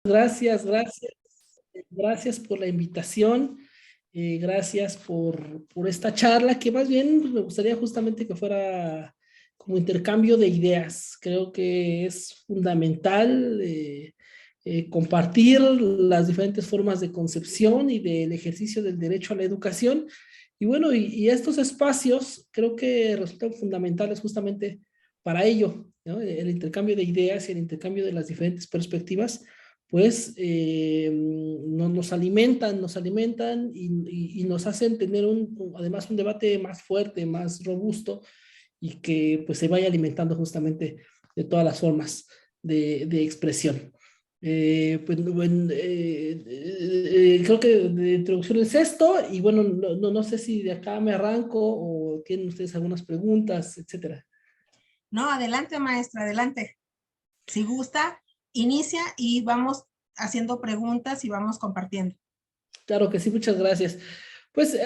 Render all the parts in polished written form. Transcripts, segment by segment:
Gracias. Gracias por la invitación. Gracias por esta charla, que más bien me gustaría justamente que fuera como intercambio de ideas. Creo que es fundamental compartir las diferentes formas de concepción y del ejercicio del derecho a la educación. Y bueno, y estos espacios creo que resultan fundamentales justamente para ello, ¿no? El intercambio de ideas y el intercambio de las diferentes perspectivas pues nos alimentan y nos hacen tener además un debate más fuerte, más robusto y que pues se vaya alimentando justamente de todas las formas de expresión. Creo que de introducción es esto y bueno, no sé si de acá me arranco o tienen ustedes algunas preguntas, etcétera. No, adelante, maestra, adelante. Si gusta, inicia y vamos haciendo preguntas y vamos compartiendo. Claro que sí, muchas gracias. Pues,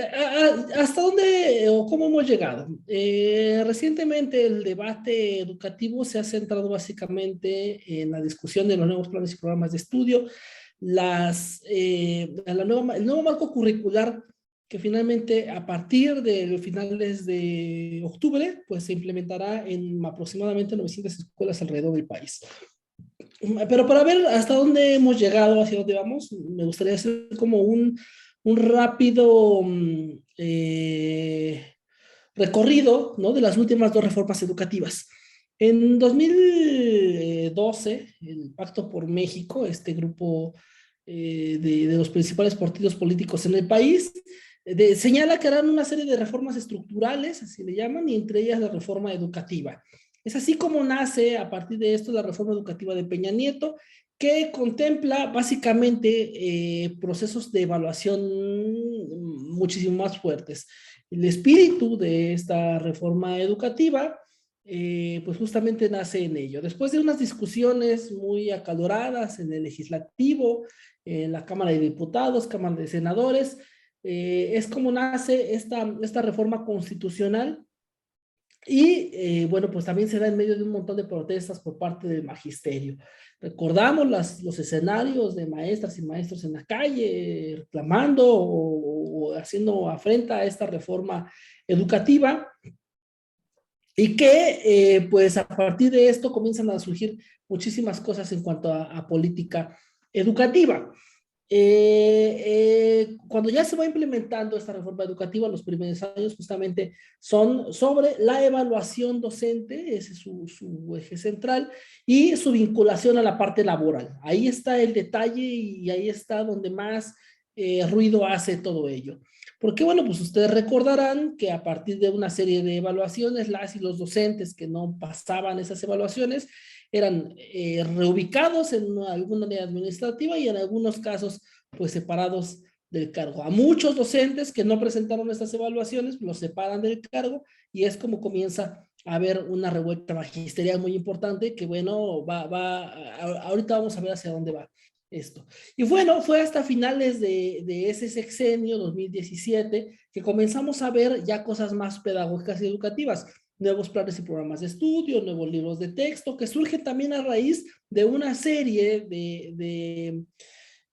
¿hasta dónde o cómo hemos llegado? Recientemente el debate educativo se ha centrado básicamente en la discusión de los nuevos planes y programas de estudio, el nuevo marco curricular que finalmente a partir de finales de octubre, pues se implementará en aproximadamente 900 escuelas alrededor del país. Pero para ver hasta dónde hemos llegado, hacia dónde vamos, me gustaría hacer como un rápido recorrido, ¿no? De las últimas dos reformas educativas. En 2012, el Pacto por México, este grupo de los principales partidos políticos en el país, señala que harán una serie de reformas estructurales, así le llaman, y entre ellas la reforma educativa. Es así como nace a partir de esto la reforma educativa de Peña Nieto, que contempla básicamente procesos de evaluación muchísimo más fuertes. El espíritu de esta reforma educativa, pues justamente nace en ello. Después de unas discusiones muy acaloradas en el legislativo, en la Cámara de Diputados, Cámara de Senadores, es como nace esta reforma constitucional y bueno, pues también se da en medio de un montón de protestas por parte del magisterio. Recordamos los escenarios de maestras y maestros en la calle reclamando o haciendo afrenta a esta reforma educativa y que pues a partir de esto comienzan a surgir muchísimas cosas en cuanto a política educativa. Cuando ya se va implementando esta reforma educativa, los primeros años justamente son sobre la evaluación docente, ese es su eje central, y su vinculación a la parte laboral. Ahí está el detalle y ahí está donde más ruido hace todo ello. Porque bueno, pues ustedes recordarán que a partir de una serie de evaluaciones, las y los docentes que no pasaban esas evaluaciones eran reubicados en alguna área administrativa y en algunos casos pues separados del cargo. A muchos docentes que no presentaron estas evaluaciones los separan del cargo y es como comienza a haber una revuelta magisterial muy importante que bueno, ahorita vamos a ver hacia dónde va esto. Y bueno, fue hasta finales de ese sexenio, 2017, que comenzamos a ver ya cosas más pedagógicas y educativas, nuevos planes y programas de estudio, nuevos libros de texto, que surgen también a raíz de una serie de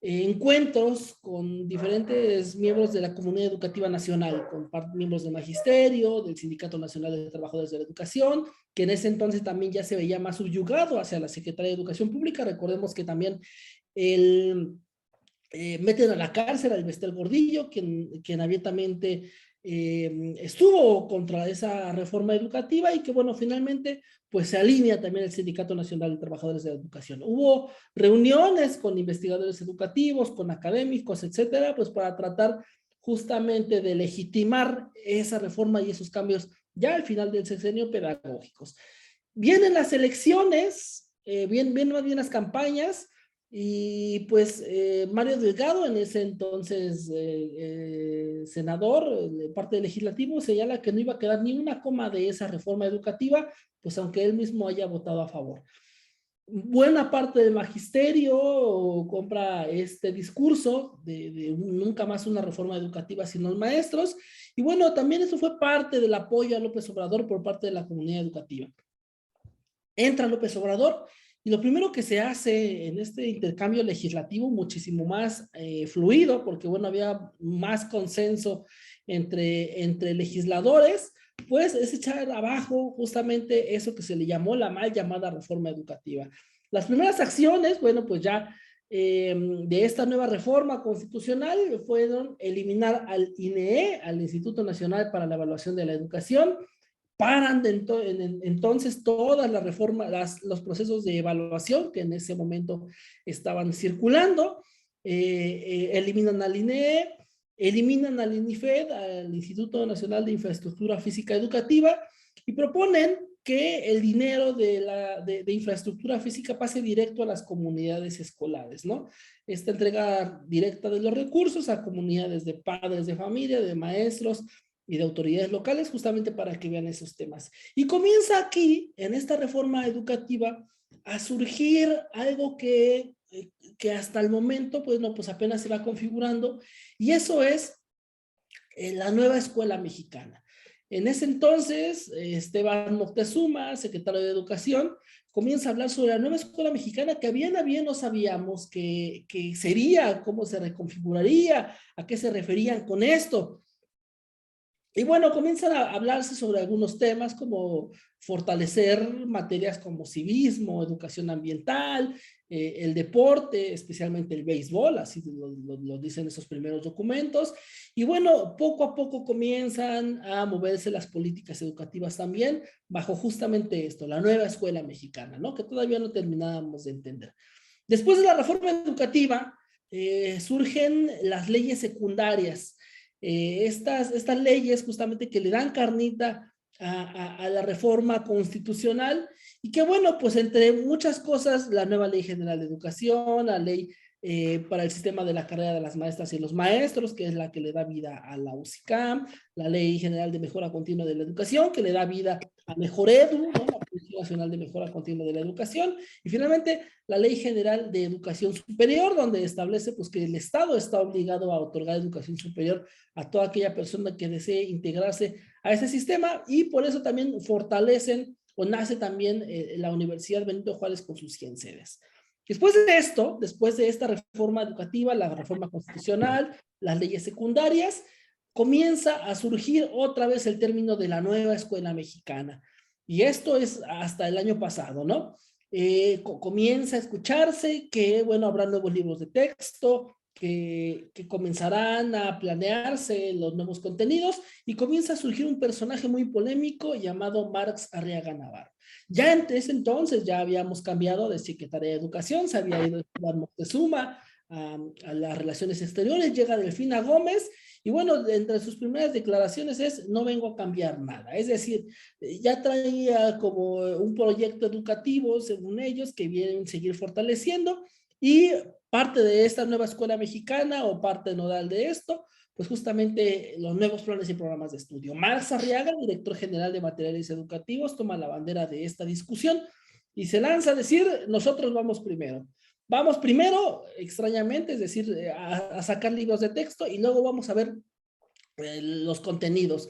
encuentros con diferentes miembros de la comunidad educativa nacional, con miembros del magisterio, del Sindicato Nacional de Trabajadores de la Educación, que en ese entonces también ya se veía más subyugado hacia la Secretaría de Educación Pública. Recordemos que también el, meten a la cárcel al Bestel Gordillo, quien abiertamente estuvo contra esa reforma educativa y que, bueno, finalmente, pues se alinea también el Sindicato Nacional de Trabajadores de la Educación. Hubo reuniones con investigadores educativos, con académicos, etcétera, pues para tratar justamente de legitimar esa reforma y esos cambios ya al final del sexenio pedagógicos. Vienen las elecciones, vienen más bien las campañas, y pues Mario Delgado, en ese entonces senador, parte del legislativo, señala que no iba a quedar ni una coma de esa reforma educativa, pues aunque él mismo haya votado a favor. Buena parte del magisterio compra este discurso de nunca más una reforma educativa sin los maestros, y bueno, también eso fue parte del apoyo a López Obrador por parte de la comunidad educativa. Entra López Obrador Y lo primero que se hace en este intercambio legislativo, muchísimo más fluido, porque bueno, había más consenso entre legisladores, pues es echar abajo justamente eso que se le llamó la mal llamada reforma educativa. Las primeras acciones, bueno, pues ya de esta nueva reforma constitucional fueron eliminar al INEE, al Instituto Nacional para la Evaluación de la Educación, paran entonces todas las reformas, los procesos de evaluación que en ese momento estaban circulando, eliminan al INEE, eliminan al INIFED, al Instituto Nacional de Infraestructura Física Educativa, y proponen que el dinero de infraestructura física pase directo a las comunidades escolares, ¿no? Esta entrega directa de los recursos a comunidades de padres de familia, de maestros y de autoridades locales, justamente para que vean esos temas. Y comienza aquí, en esta reforma educativa, a surgir algo que hasta el momento, pues no, pues apenas se va configurando, y eso es la nueva escuela mexicana. En ese entonces, Esteban Moctezuma, secretario de Educación, comienza a hablar sobre la nueva escuela mexicana que bien a bien no sabíamos qué sería, cómo se reconfiguraría, a qué se referían con esto. Y bueno, comienzan a hablarse sobre algunos temas como fortalecer materias como civismo, educación ambiental, el deporte, especialmente el béisbol, así lo dicen esos primeros documentos. Y bueno, poco a poco comienzan a moverse las políticas educativas también, bajo justamente esto, la nueva escuela mexicana, ¿no? Que todavía no terminábamos de entender. Después de la reforma educativa, surgen las leyes secundarias. Estas leyes justamente que le dan carnita a la reforma constitucional y que bueno, pues entre muchas cosas, la nueva Ley General de Educación, la ley para el sistema de la carrera de las maestras y los maestros, que es la que le da vida a la UCICAM, la Ley General de Mejora Continua de la Educación, que le da vida a Mejoredu, ¿no? La Comisión Nacional de Mejora Continua de la Educación, y finalmente la Ley General de Educación Superior, donde establece pues que el Estado está obligado a otorgar educación superior a toda aquella persona que desee integrarse a ese sistema, y por eso también fortalecen o nace también la Universidad Benito Juárez con sus 100 sedes. Después de esto, después de esta reforma educativa, la reforma constitucional, las leyes secundarias, comienza a surgir otra vez el término de la nueva escuela mexicana. Y esto es hasta el año pasado, ¿no? Comienza a escucharse que, bueno, habrá nuevos libros de texto, que comenzarán a planearse los nuevos contenidos, y comienza a surgir un personaje muy polémico llamado Marx Arriaga Navarro. Ya en ese entonces ya habíamos cambiado de Secretaría de Educación, se había ido Juan Moctezuma a las relaciones exteriores, llega Delfina Gómez, y bueno, entre sus primeras declaraciones es: no vengo a cambiar nada. Es decir, ya traía como un proyecto educativo, según ellos, que vienen a seguir fortaleciendo, y parte de esta nueva escuela mexicana o parte nodal de esto, pues justamente los nuevos planes y programas de estudio. Marx Arriaga, director general de materiales educativos, toma la bandera de esta discusión y se lanza a decir: nosotros vamos primero. Vamos primero, extrañamente, es decir, a sacar libros de texto, y luego vamos a ver los contenidos.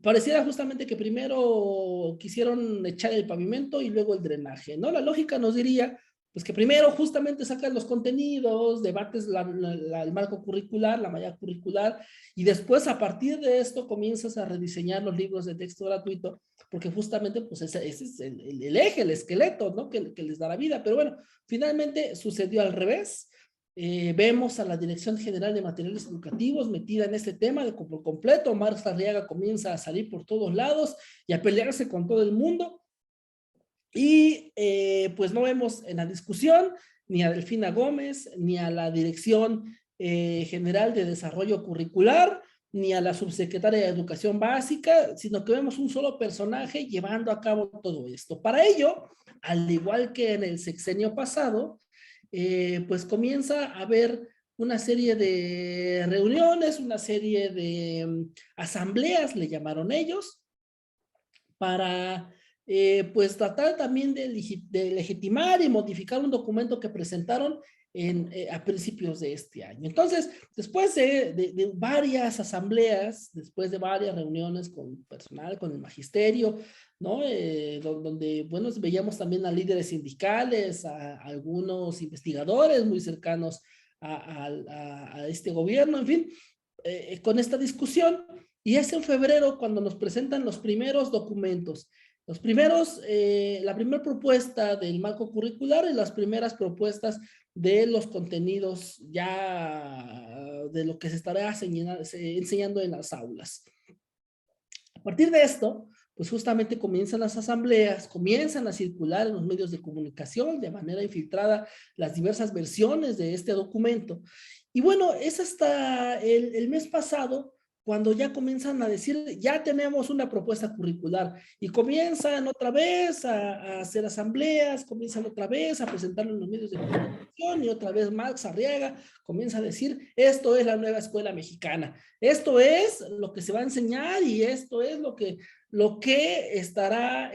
Pareciera justamente que primero quisieron echar el pavimento y luego el drenaje, ¿no? La lógica nos diría pues que primero justamente sacan los contenidos, debates el marco curricular, la malla curricular, y después a partir de esto comienzas a rediseñar los libros de texto gratuito, porque justamente pues ese es el eje, el esqueleto, ¿no? Que les da la vida. Pero bueno, finalmente sucedió al revés. Vemos a la Dirección General de Materiales Educativos metida en este tema por completo. Marx Arriaga comienza a salir por todos lados y a pelearse con todo el mundo. Y pues no vemos en la discusión ni a Delfina Gómez, ni a la Dirección General de Desarrollo Curricular, ni a la subsecretaria de Educación Básica, sino que vemos un solo personaje llevando a cabo todo esto. Para ello, al igual que en el sexenio pasado, pues comienza a haber una serie de reuniones, una serie de asambleas, le llamaron ellos, para pues tratar también de legitimar y modificar un documento que presentaron a principios de este año. Entonces, después de varias asambleas, después de varias reuniones con personal, con el magisterio, ¿no? Donde, bueno, veíamos también a líderes sindicales, a algunos investigadores muy cercanos a este gobierno, en fin, con esta discusión. Y es en febrero cuando nos presentan los primeros documentos. Los primeros, la primera propuesta del marco curricular y las primeras propuestas de los contenidos ya de lo que se estará enseñando en las aulas. A partir de esto, pues justamente comienzan las asambleas, comienzan a circular en los medios de comunicación de manera infiltrada las diversas versiones de este documento. Y bueno, es hasta el mes pasado cuando ya comienzan a decir, ya tenemos una propuesta curricular, y comienzan otra vez a hacer asambleas, comienzan otra vez a presentarlo en los medios de comunicación, y otra vez Max Arriaga comienza a decir, esto es la nueva escuela mexicana, esto es lo que se va a enseñar, y esto es lo que estará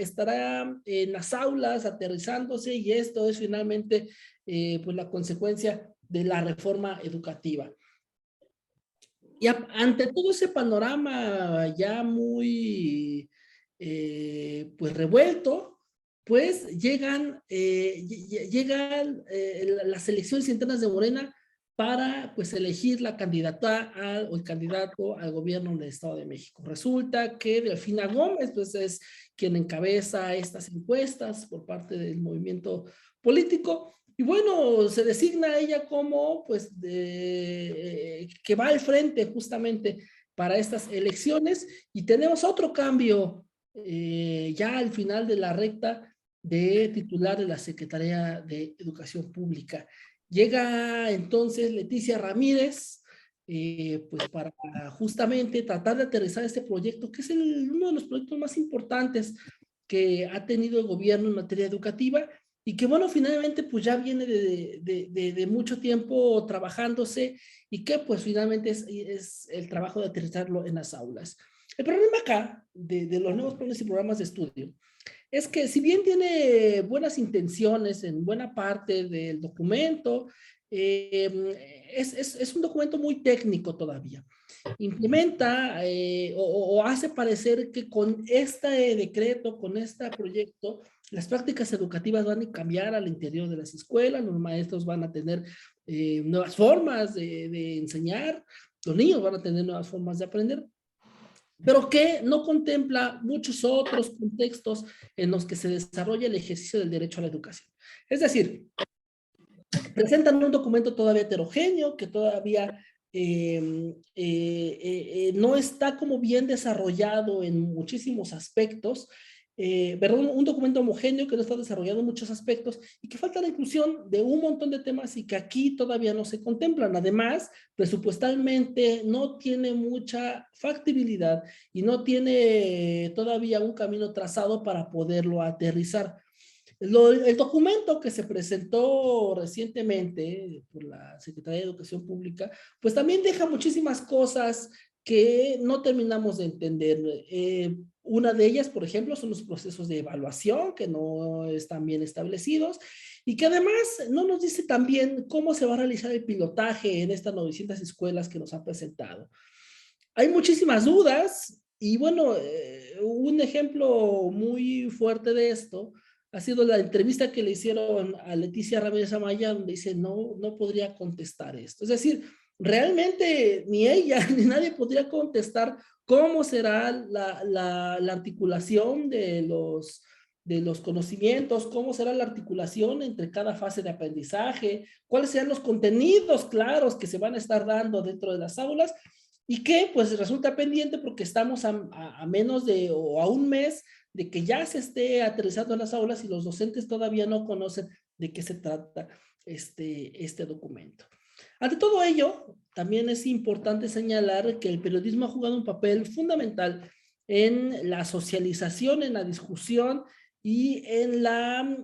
en las aulas aterrizándose, y esto es finalmente pues la consecuencia de la reforma educativa. Y ante todo ese panorama ya muy pues revuelto, pues llegan las elecciones internas de Morena para pues elegir la candidata o el candidato al gobierno del Estado de México. Resulta que Delfina Gómez pues es quien encabeza estas encuestas por parte del movimiento político. Y bueno, se designa a ella como, pues, que va al frente justamente para estas elecciones, y tenemos otro cambio ya al final de la recta de titular de la Secretaría de Educación Pública. Llega entonces Leticia Ramírez, pues para justamente tratar de aterrizar este proyecto, que es uno de los proyectos más importantes que ha tenido el gobierno en materia educativa, y que bueno, finalmente pues ya viene de mucho tiempo trabajándose, y que pues finalmente es el trabajo de aterrizarlo en las aulas. El problema acá de los nuevos planes y programas de estudio es que si bien tiene buenas intenciones en buena parte del documento, es un documento muy técnico todavía. Implementa o hace parecer que con este decreto, con este proyecto, las prácticas educativas van a cambiar al interior de las escuelas, los maestros van a tener nuevas formas de enseñar, los niños van a tener nuevas formas de aprender, pero que no contempla muchos otros contextos en los que se desarrolla el ejercicio del derecho a la educación. Es decir, presentan un documento todavía heterogéneo, que todavía no está como bien desarrollado en muchísimos aspectos, perdón, un documento homogéneo que no está desarrollado en muchos aspectos, y que falta la inclusión de un montón de temas y que aquí todavía no se contemplan. Además, presupuestalmente no tiene mucha factibilidad y no tiene todavía un camino trazado para poderlo aterrizar. El documento que se presentó recientemente por la Secretaría de Educación Pública, pues también deja muchísimas cosas que no terminamos de entender. Una de ellas, por ejemplo, son los procesos de evaluación que no están bien establecidos, y que además no nos dice también cómo se va a realizar el pilotaje en estas 900 escuelas que nos han presentado. Hay muchísimas dudas, y bueno, un ejemplo muy fuerte de esto ha sido la entrevista que le hicieron a Leticia Ramírez Amaya, donde dice, no podría contestar esto. Es decir, realmente ni ella ni nadie podría contestar cómo será la articulación de los conocimientos, cómo será la articulación entre cada fase de aprendizaje, cuáles serán los contenidos claros que se van a estar dando dentro de las aulas, y que pues resulta pendiente porque estamos a menos de o a un mes de que ya se esté aterrizando en las aulas, y los docentes todavía no conocen de qué se trata este documento. Ante todo ello, también es importante señalar que el periodismo ha jugado un papel fundamental en la socialización, en la discusión y en la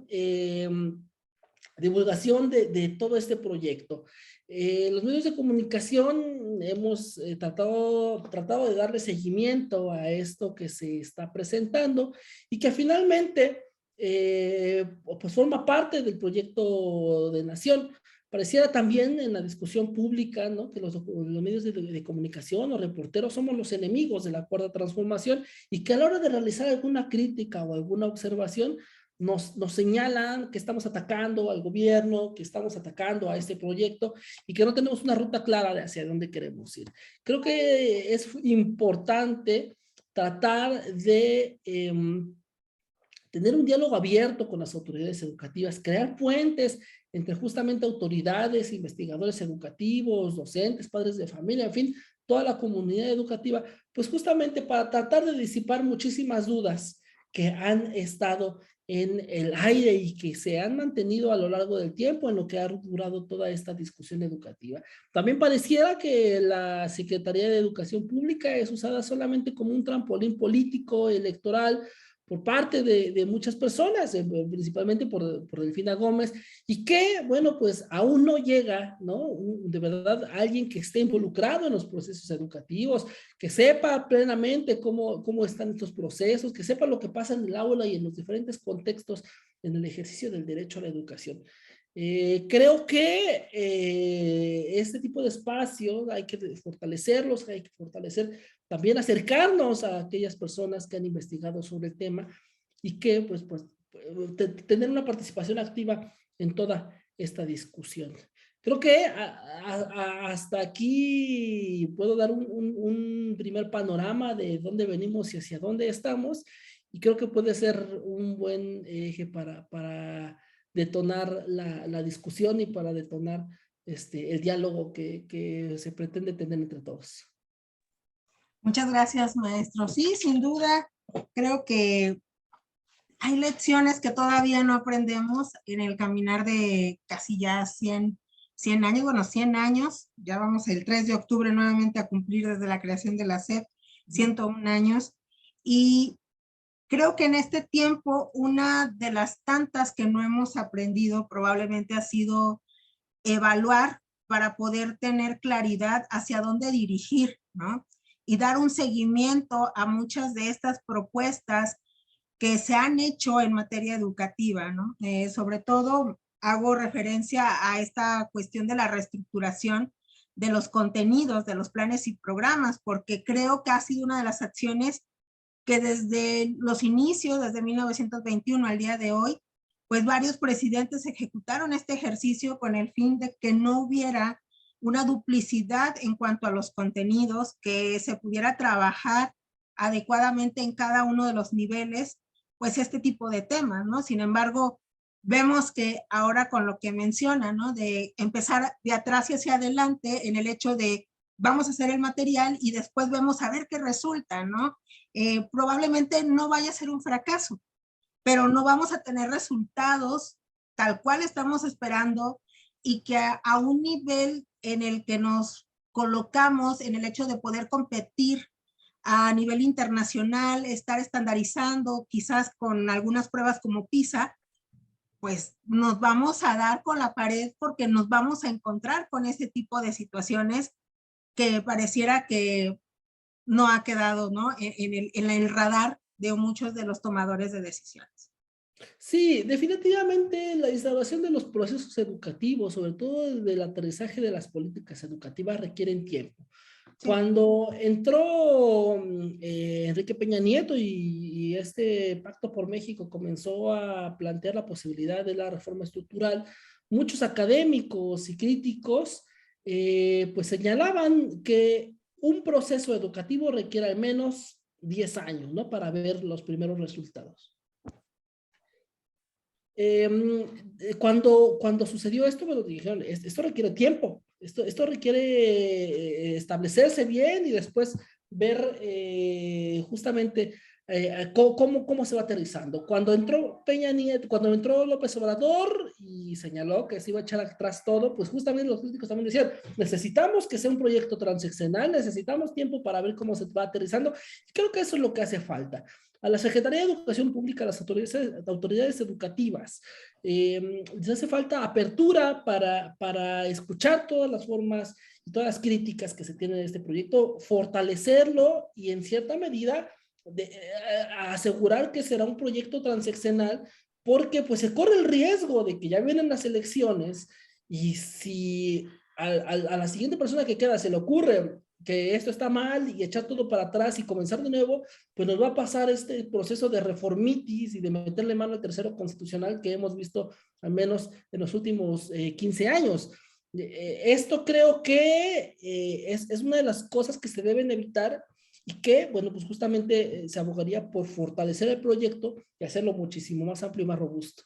divulgación de todo este proyecto. Los medios de comunicación hemos tratado de darle seguimiento a esto que se está presentando, y que finalmente pues forma parte del proyecto de nación. pareciera también en la discusión pública, ¿no? Que los medios de comunicación, los reporteros, somos los enemigos de la cuarta transformación y que a la hora de realizar alguna crítica o alguna observación, nos señalan que estamos atacando al gobierno, que estamos atacando a este proyecto y que no tenemos una ruta clara de hacia dónde queremos ir. Creo que es importante tratar de tener un diálogo abierto con las autoridades educativas, crear puentes entre justamente autoridades, investigadores educativos, docentes, padres de familia, en fin, toda la comunidad educativa, pues justamente para tratar de disipar muchísimas dudas que han estado en el aire y que se han mantenido a lo largo del tiempo en lo que ha durado toda esta discusión educativa. También pareciera que la Secretaría de Educación Pública es usada solamente como un trampolín político, electoral, por parte de muchas personas, principalmente por Delfina Gómez, y que, bueno, pues aún no llega, ¿no? De verdad, alguien que esté involucrado en los procesos educativos, que sepa plenamente cómo están estos procesos, que sepa lo que pasa en el aula y en los diferentes contextos en el ejercicio del derecho a la educación. Creo que este tipo de espacios hay que fortalecerlos, hay que fortalecer también acercarnos a aquellas personas que han investigado sobre el tema y que pues tener una participación activa en toda esta discusión. Creo que hasta aquí puedo dar un primer panorama de dónde venimos y hacia dónde estamos, y creo que puede ser un buen eje para detonar la discusión y para detonar el diálogo que se pretende tener entre todos. Muchas gracias, maestro. Sí, sin duda, creo que hay lecciones que todavía no aprendemos en el caminar de casi ya 100 años, bueno, 100 años, ya vamos el 3 de octubre nuevamente a cumplir desde la creación de la SEP, 101 años, y creo que en este tiempo una de las tantas que no hemos aprendido probablemente ha sido evaluar para poder tener claridad hacia dónde dirigir, ¿no? Y dar un seguimiento a muchas de estas propuestas que se han hecho en materia educativa, ¿no? Sobre todo hago referencia a esta cuestión de la reestructuración de los contenidos, de los planes y programas, porque creo que ha sido una de las acciones que desde los inicios, desde 1921 al día de hoy, pues varios presidentes ejecutaron este ejercicio con el fin de que no hubiera una duplicidad en cuanto a los contenidos, que se pudiera trabajar adecuadamente en cada uno de los niveles, pues este tipo de temas, ¿no? Sin embargo, vemos que ahora con lo que menciona, ¿no? De empezar de atrás hacia adelante en el hecho de vamos a hacer el material y después vemos a ver qué resulta, ¿no? Probablemente no vaya a ser un fracaso, pero no vamos a tener resultados tal cual estamos esperando y que a un nivel en el que nos colocamos en el hecho de poder competir a nivel internacional, estar estandarizando, quizás con algunas pruebas como PISA, pues nos vamos a dar con la pared porque nos vamos a encontrar con ese tipo de situaciones que pareciera que no ha quedado, ¿no? en el radar de muchos de los tomadores de decisiones. Sí, definitivamente la instalación de los procesos educativos, sobre todo del aterrizaje de las políticas educativas, requieren tiempo. Sí. Cuando entró Enrique Peña Nieto y este Pacto por México comenzó a plantear la posibilidad de la reforma estructural, muchos académicos y críticos pues señalaban que un proceso educativo requiere al menos 10 años, ¿no? Para ver los primeros resultados. Cuando sucedió esto, bueno, dijeron, esto requiere tiempo, esto requiere establecerse bien y después ver justamente cómo se va aterrizando. Cuando entró Peña Nieto, cuando entró López Obrador y señaló que se iba a echar atrás todo, pues justamente los críticos también decían, necesitamos que sea un proyecto transeccional, necesitamos tiempo para ver cómo se va aterrizando, y creo que eso es lo que hace falta. A la Secretaría de Educación Pública, a las autoridades educativas, les hace falta apertura para escuchar todas las formas y todas las críticas que se tienen de este proyecto, fortalecerlo y en cierta medida asegurar que será un proyecto transeccional, porque pues se corre el riesgo de que ya vienen las elecciones Y si a la siguiente persona que queda se le ocurre que esto está mal y echar todo para atrás y comenzar de nuevo, pues nos va a pasar este proceso de reformitis y de meterle mano al tercero constitucional que hemos visto al menos en los últimos 15 años. Esto creo que es una de las cosas que se deben evitar y que, bueno, pues justamente se abogaría por fortalecer el proyecto y hacerlo muchísimo más amplio y más robusto.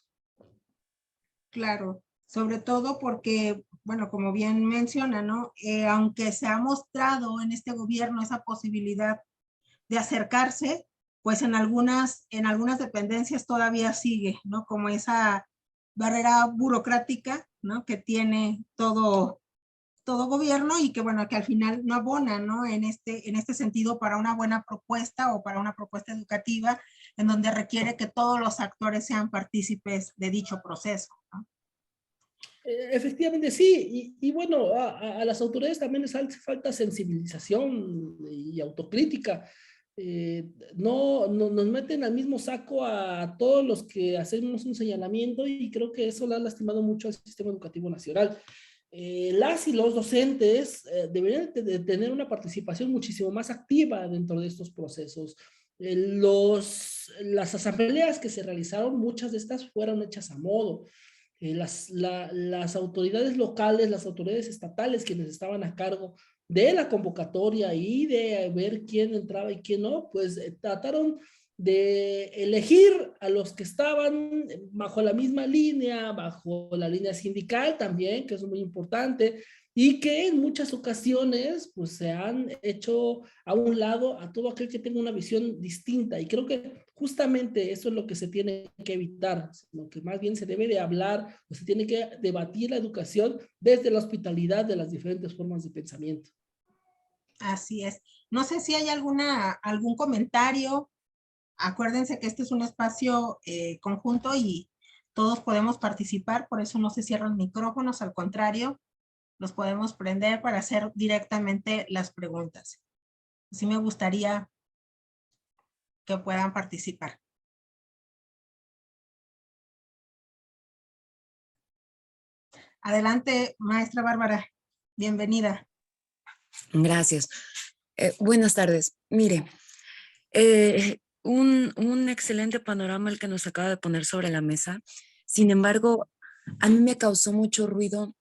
Claro, sobre todo porque, bueno, como bien menciona, ¿no? Aunque se ha mostrado en este gobierno esa posibilidad de acercarse, pues en algunas dependencias todavía sigue, ¿no? Como esa barrera burocrática, ¿no? Que tiene todo gobierno y que, bueno, que al final no abona, ¿no? En este sentido para una buena propuesta o para una propuesta educativa en donde requiere que todos los actores sean partícipes de dicho proceso, ¿no? Efectivamente, sí, y bueno, a las autoridades también les hace falta sensibilización y autocrítica. No nos meten al mismo saco a todos los que hacemos un señalamiento y creo que eso le ha lastimado mucho al sistema educativo nacional. Las y los docentes deberían de tener una participación muchísimo más activa dentro de estos procesos. Las asambleas que se realizaron, muchas de estas fueron hechas a modo. Las autoridades locales, las autoridades estatales quienes estaban a cargo de la convocatoria y de ver quién entraba y quién no, pues trataron de elegir a los que estaban bajo la misma línea, bajo la línea sindical también, que es muy importante, y que en muchas ocasiones pues se han hecho a un lado a todo aquel que tenga una visión distinta. Y creo que justamente eso es lo que se tiene que evitar, lo que más bien se debe de hablar o se tiene que debatir la educación desde la hospitalidad de las diferentes formas de pensamiento. Así es. No sé si hay algún comentario. Acuérdense que este es un espacio conjunto y todos podemos participar, por eso no se cierran micrófonos, al contrario, los podemos prender para hacer directamente las preguntas. Sí me gustaría que puedan participar. Adelante, maestra Bárbara, bienvenida. Gracias. Buenas tardes. Mire, un excelente panorama el que nos acaba de poner sobre la mesa. Sin embargo, a mí me causó mucho ruido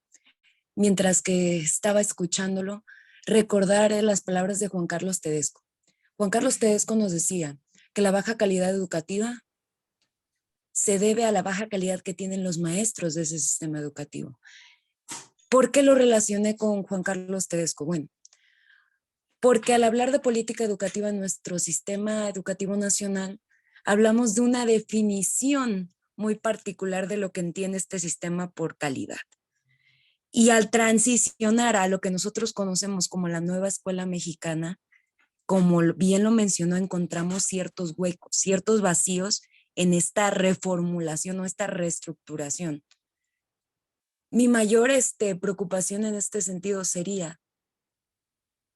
mientras que estaba escuchándolo recordar las palabras de Juan Carlos Tedesco. Juan Carlos Tedesco nos decía que la baja calidad educativa se debe a la baja calidad que tienen los maestros de ese sistema educativo. ¿Por qué lo relacioné con Juan Carlos Tedesco? Bueno, porque al hablar de política educativa en nuestro sistema educativo nacional, hablamos de una definición muy particular de lo que entiende este sistema por calidad. Y al transicionar a lo que nosotros conocemos como la nueva escuela mexicana, como bien lo mencionó, encontramos ciertos huecos, ciertos vacíos en esta reformulación o esta reestructuración. Mi mayor preocupación en este sentido sería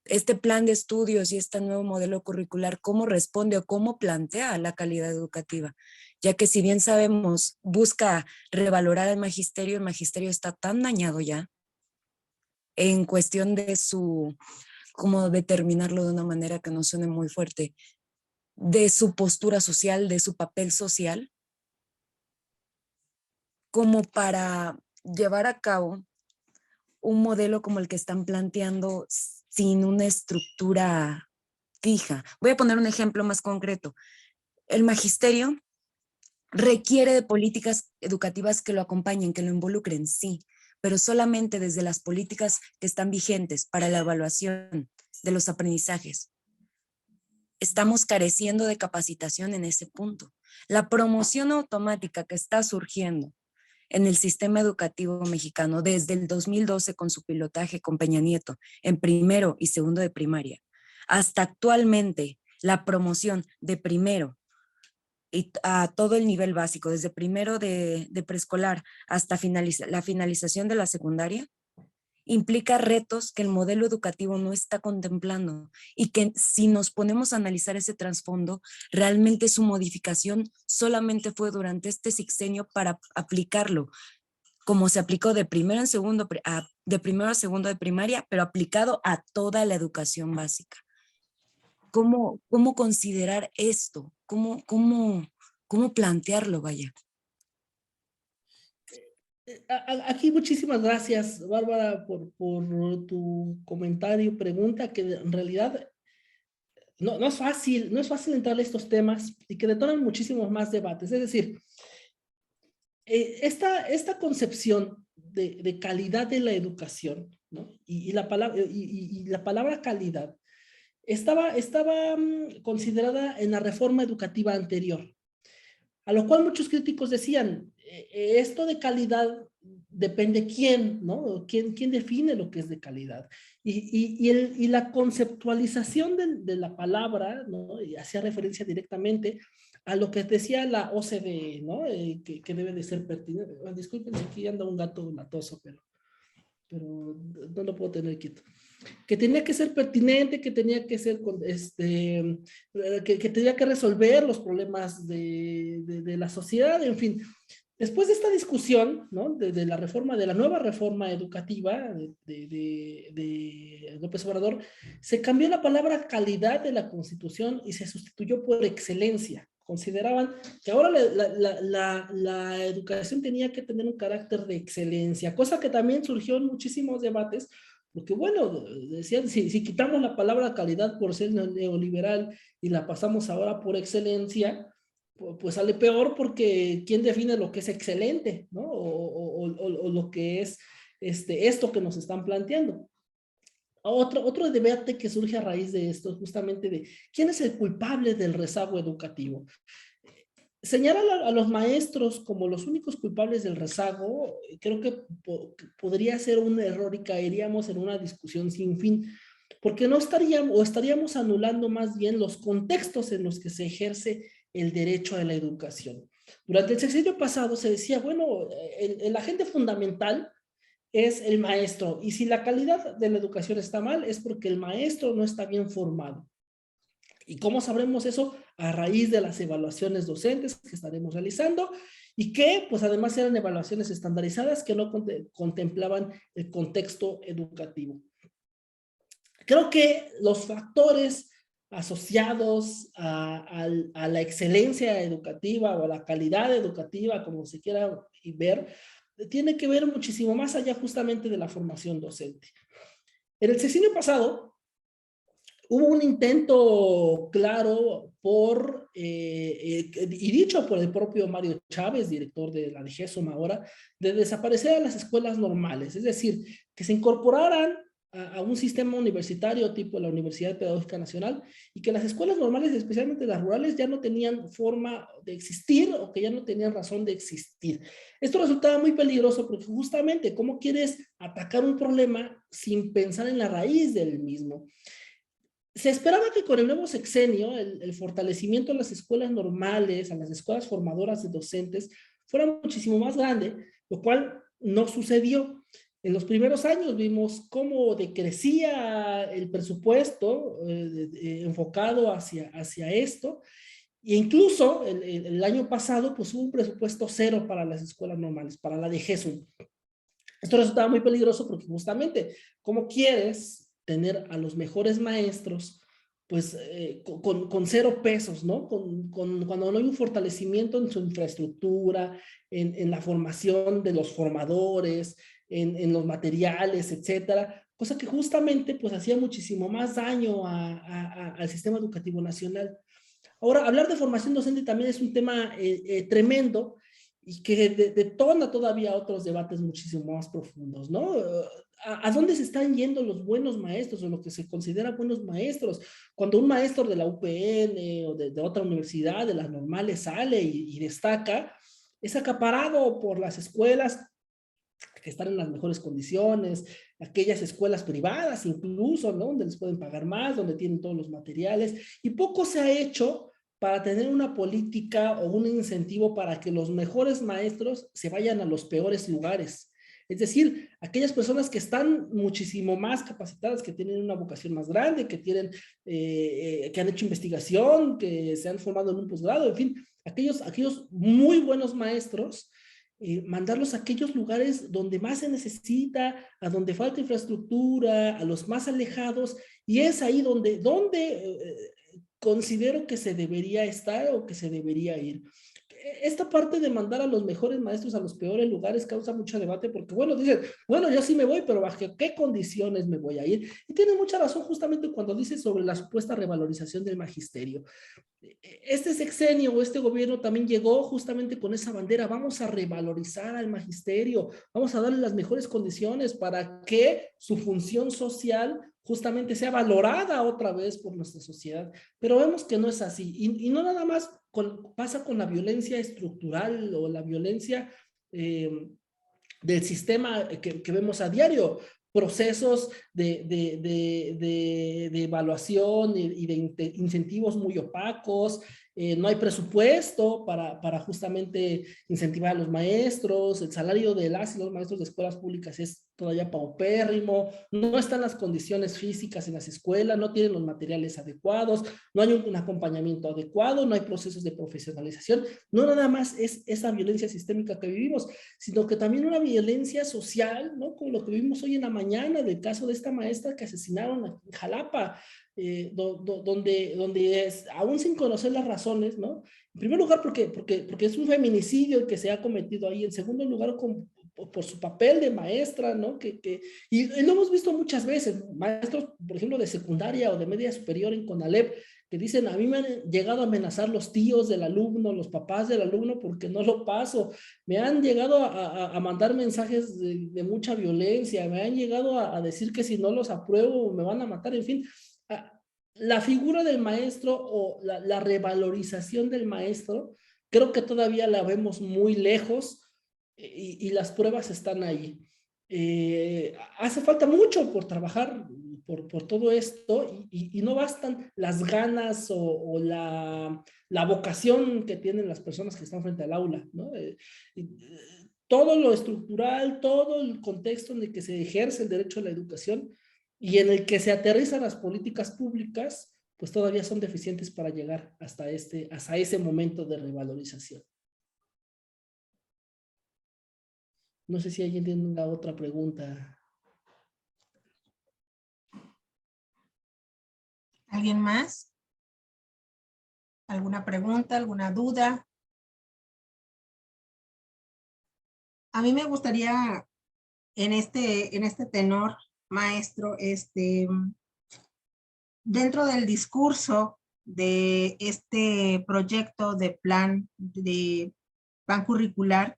este plan de estudios y este nuevo modelo curricular, cómo responde o cómo plantea la calidad educativa, ya que si bien sabemos, busca revalorar el magisterio está tan dañado ya en cuestión de cómo determinarlo de una manera que no suene muy fuerte, de su postura social, de su papel social, como para llevar a cabo un modelo como el que están planteando sin una estructura fija. Voy a poner un ejemplo más concreto. El magisterio requiere de políticas educativas que lo acompañen, que lo involucren, sí, pero solamente desde las políticas que están vigentes para la evaluación de los aprendizajes. Estamos careciendo de capacitación en ese punto. La promoción automática que está surgiendo en el sistema educativo mexicano desde el 2012 con su pilotaje con Peña Nieto en primero y segundo de primaria, hasta actualmente la promoción de primero y a todo el nivel básico, desde primero de preescolar hasta la finalización de la secundaria, implica retos que el modelo educativo no está contemplando y que si nos ponemos a analizar ese trasfondo, realmente su modificación solamente fue durante este sexenio para aplicarlo como se aplicó de primero a segundo de primaria, pero aplicado a toda la educación básica. ¿Cómo considerar esto? ¿Cómo plantearlo, vaya? Aquí muchísimas gracias, Bárbara, por tu comentario, pregunta, que en realidad no es fácil entrar a estos temas y que detonan muchísimos más debates. Es decir, esta concepción de calidad de la educación, ¿no? Y la palabra calidad estaba considerada en la reforma educativa anterior, a lo cual muchos críticos decían, esto de calidad depende quién, ¿no? ¿Quién define lo que es de calidad? Y la conceptualización de la palabra, ¿no? Y hacía referencia directamente a lo que decía la OCDE, ¿no? Que debe de ser pertinente. Disculpen, aquí anda un gato latoso, pero no lo puedo tener quieto. Que tenía que ser pertinente, que tenía que ser, que tenía que resolver los problemas de la sociedad, en fin. Después de esta discusión, ¿no? de la reforma, de la nueva reforma educativa de López Obrador, se cambió la palabra calidad de la Constitución y se sustituyó por excelencia. Consideraban que ahora la educación tenía que tener un carácter de excelencia, cosa que también surgió en muchísimos debates, porque bueno, decían, si quitamos la palabra calidad por ser neoliberal y la pasamos ahora por excelencia, pues sale peor, porque ¿quién define lo que es excelente, ¿no? O lo que es esto que nos están planteando. Otro debate que surge a raíz de esto, justamente de quién es el culpable del rezago educativo. Señalar a los maestros como los únicos culpables del rezago, creo que podría ser un error y caeríamos en una discusión sin fin, porque no estaríamos anulando más bien los contextos en los que se ejerce el derecho a la educación. Durante el sexenio pasado se decía, bueno, el agente fundamental es el maestro, y si la calidad de la educación está mal, es porque el maestro no está bien formado. ¿Y cómo sabremos eso? A raíz de las evaluaciones docentes que estaremos realizando, y que pues además eran evaluaciones estandarizadas que no contemplaban el contexto educativo. Creo que los factores asociados a la excelencia educativa o a la calidad educativa, como se quiera ver, tiene que ver muchísimo más allá justamente de la formación docente. En el sexenio pasado hubo un intento claro y dicho por el propio Mario Chávez, director de la DGESOM ahora, de desaparecer a las escuelas normales, es decir, que se incorporaran a un sistema universitario tipo la Universidad Pedagógica Nacional, y que las escuelas normales, especialmente las rurales, ya no tenían forma de existir, o que ya no tenían razón de existir. Esto resultaba muy peligroso, porque justamente, ¿cómo quieres atacar un problema sin pensar en la raíz del mismo? Se esperaba que con el nuevo sexenio el fortalecimiento a las escuelas normales, a las escuelas formadoras de docentes, fuera muchísimo más grande, lo cual no sucedió. En los primeros años vimos cómo decrecía el presupuesto enfocado hacia esto, e incluso el año pasado pues hubo un presupuesto cero para las escuelas normales, para la DGESOM. Esto resultaba muy peligroso, porque justamente, ¿cómo quieres tener a los mejores maestros pues con 0 pesos, ¿no? Cuando no hay un fortalecimiento en su infraestructura, en la formación de los formadores, en los materiales, etcétera, cosa que justamente pues hacía muchísimo más daño al sistema educativo nacional. Ahora, hablar de formación docente también es un tema tremendo, y que detona todavía otros debates muchísimo más profundos, ¿no? ¿A dónde se están yendo los buenos maestros, o lo que se considera buenos maestros? Cuando un maestro de la UPN o de otra universidad, de las normales, sale y destaca, es acaparado por las escuelas que están en las mejores condiciones, aquellas escuelas privadas incluso, ¿no? Donde les pueden pagar más, donde tienen todos los materiales, y poco se ha hecho para tener una política o un incentivo para que los mejores maestros se vayan a los peores lugares. Es decir, aquellas personas que están muchísimo más capacitadas, que tienen una vocación más grande, que han hecho investigación, que se han formado en un posgrado, en fin, aquellos muy buenos maestros mandarlos a aquellos lugares donde más se necesita, a donde falta infraestructura, a los más alejados, y es ahí donde considero que se debería estar o que se debería ir. Esta parte de mandar a los mejores maestros a los peores lugares causa mucho debate porque, bueno, dicen, bueno, yo sí me voy, pero ¿bajo qué condiciones me voy a ir? Y tiene mucha razón justamente cuando dice sobre la supuesta revalorización del magisterio. Este sexenio o este gobierno también llegó justamente con esa bandera, vamos a revalorizar al magisterio, vamos a darle las mejores condiciones para que su función social justamente sea valorada otra vez por nuestra sociedad, pero vemos que no es así, y no nada más pasa con la violencia estructural o la violencia del sistema que vemos a diario, procesos de evaluación y de incentivos muy opacos, no hay presupuesto para justamente incentivar a los maestros, el salario de las y los maestros de escuelas públicas es todavía paupérrimo, no están las condiciones físicas en las escuelas, no tienen los materiales adecuados, no hay un acompañamiento adecuado, no hay procesos de profesionalización, no nada más es esa violencia sistémica que vivimos, sino que también una violencia social, ¿no? Como lo que vimos hoy en la mañana del caso de esta maestra que asesinaron en Jalapa, donde aún sin conocer las razones, ¿no? En primer lugar, porque es un feminicidio el que se ha cometido ahí. En segundo lugar, por su papel de maestra, ¿no? Y lo hemos visto muchas veces, maestros, por ejemplo, de secundaria o de media superior en CONALEP, que dicen, a mí me han llegado a amenazar los tíos del alumno, los papás del alumno, porque no lo paso. Me han llegado a mandar mensajes de mucha violencia, me han llegado a decir que si no los apruebo me van a matar, en fin. La figura del maestro o la revalorización del maestro, creo que todavía la vemos muy lejos y las pruebas están ahí. Hace falta mucho por trabajar por todo esto y no bastan las ganas o la vocación que tienen las personas que están frente al aula, ¿no? Todo lo estructural, todo el contexto en el que se ejerce el derecho a la educación y en el que se aterrizan las políticas públicas, pues todavía son deficientes para llegar hasta ese momento de revalorización. No sé si alguien tiene una otra pregunta. ¿Alguien más? ¿Alguna pregunta, alguna duda? A mí me gustaría en este tenor, maestro, dentro del discurso de este proyecto de plan curricular,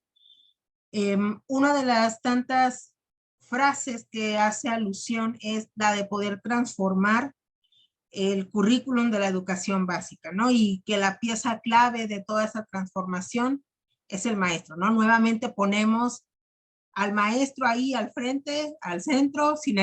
una de las tantas frases que hace alusión es la de poder transformar el currículum de la educación básica, ¿no? Y que la pieza clave de toda esa transformación es el maestro, ¿no? Nuevamente ponemos al maestro ahí al frente, al centro, sin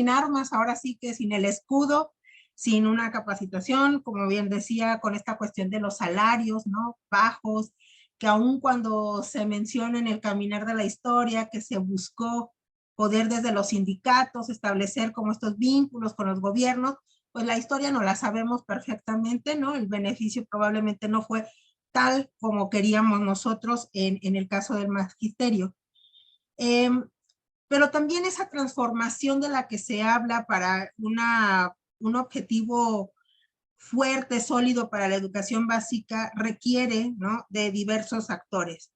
armas, ahora sí que sin el escudo, sin una capacitación, como bien decía, con esta cuestión de los salarios, ¿no? Bajos, que aun cuando se menciona en el caminar de la historia que se buscó poder desde los sindicatos establecer como estos vínculos con los gobiernos, pues la historia no la sabemos perfectamente, ¿no? El beneficio probablemente no fue tal como queríamos nosotros en el caso del magisterio. Pero también esa transformación de la que se habla para un objetivo fuerte, sólido para la educación básica requiere, ¿no?, de diversos actores.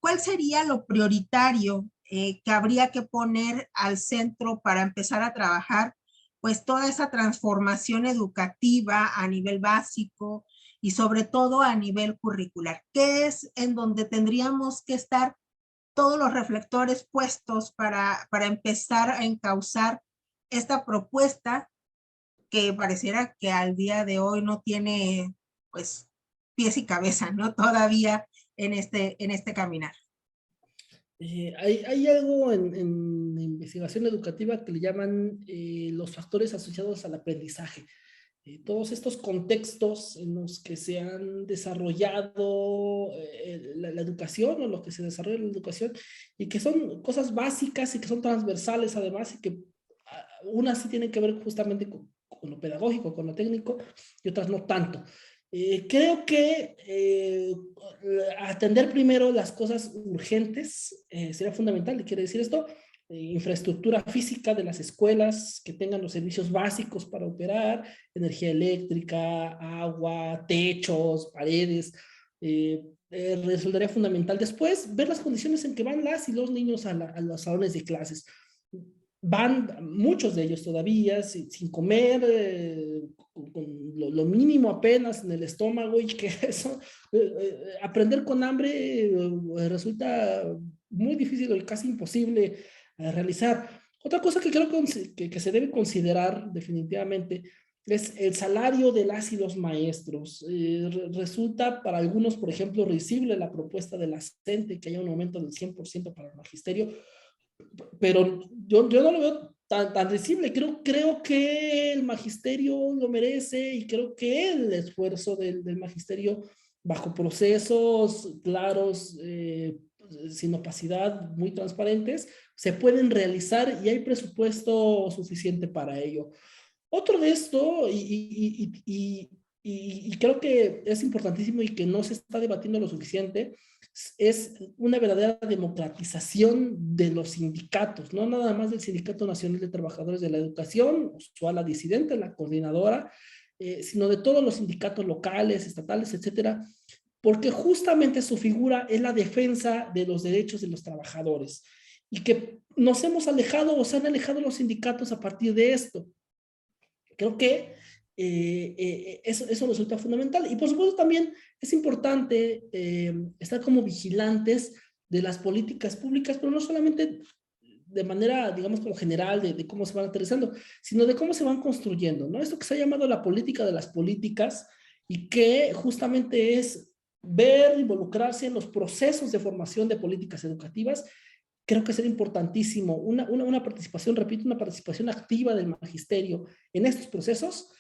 ¿Cuál sería lo prioritario que habría que poner al centro para empezar a trabajar pues toda esa transformación educativa a nivel básico y sobre todo a nivel curricular? ¿Qué es en donde tendríamos que estar todos los reflectores puestos para empezar a encauzar esta propuesta que pareciera que al día de hoy no tiene pues pies y cabeza, ¿no? Todavía en este caminar. Hay algo en investigación educativa que le llaman los factores asociados al aprendizaje. Todos estos contextos en los que se han desarrollado la educación o lo que se desarrolla en la educación y que son cosas básicas y que son transversales además y que unas sí tienen que ver justamente con lo pedagógico, con lo técnico y otras no tanto. Creo que atender primero las cosas urgentes sería fundamental. Quiere decir esto, infraestructura física de las escuelas que tengan los servicios básicos para operar, energía eléctrica, agua, techos, paredes. Resultaría fundamental. Después, ver las condiciones en que van las y los niños a los salones de clases. Van muchos de ellos todavía sin comer, con mínimo apenas en el estómago, y que eso, aprender con hambre resulta muy difícil o casi imposible realizar. Otra cosa que creo que se debe considerar definitivamente es el salario de las y los maestros. Resulta para algunos, por ejemplo, risible la propuesta de la CENTE que haya un aumento del 100% para el magisterio, pero yo no lo veo tan risible. Creo que el magisterio lo merece, y creo que el esfuerzo del magisterio bajo procesos claros, sin opacidad, muy transparentes, se pueden realizar y hay presupuesto suficiente para ello. Otro de esto, y creo que es importantísimo y que no se está debatiendo lo suficiente, es una verdadera democratización de los sindicatos, no nada más del Sindicato Nacional de Trabajadores de la Educación, o la disidente, la coordinadora, sino de todos los sindicatos locales, estatales, etcétera, porque justamente su figura es la defensa de los derechos de los trabajadores, y que nos hemos alejado o se han alejado los sindicatos a partir de esto. Creo que eso resulta fundamental. Y por supuesto también es importante estar como vigilantes de las políticas públicas, pero no solamente de manera, digamos, como general de cómo se van aterrizando, sino de cómo se van construyendo, ¿no? Esto que se ha llamado la política de las políticas, y que justamente es ver, involucrarse en los procesos de formación de políticas educativas. Creo que será importantísimo una participación, repito, una participación activa del magisterio en estos procesos.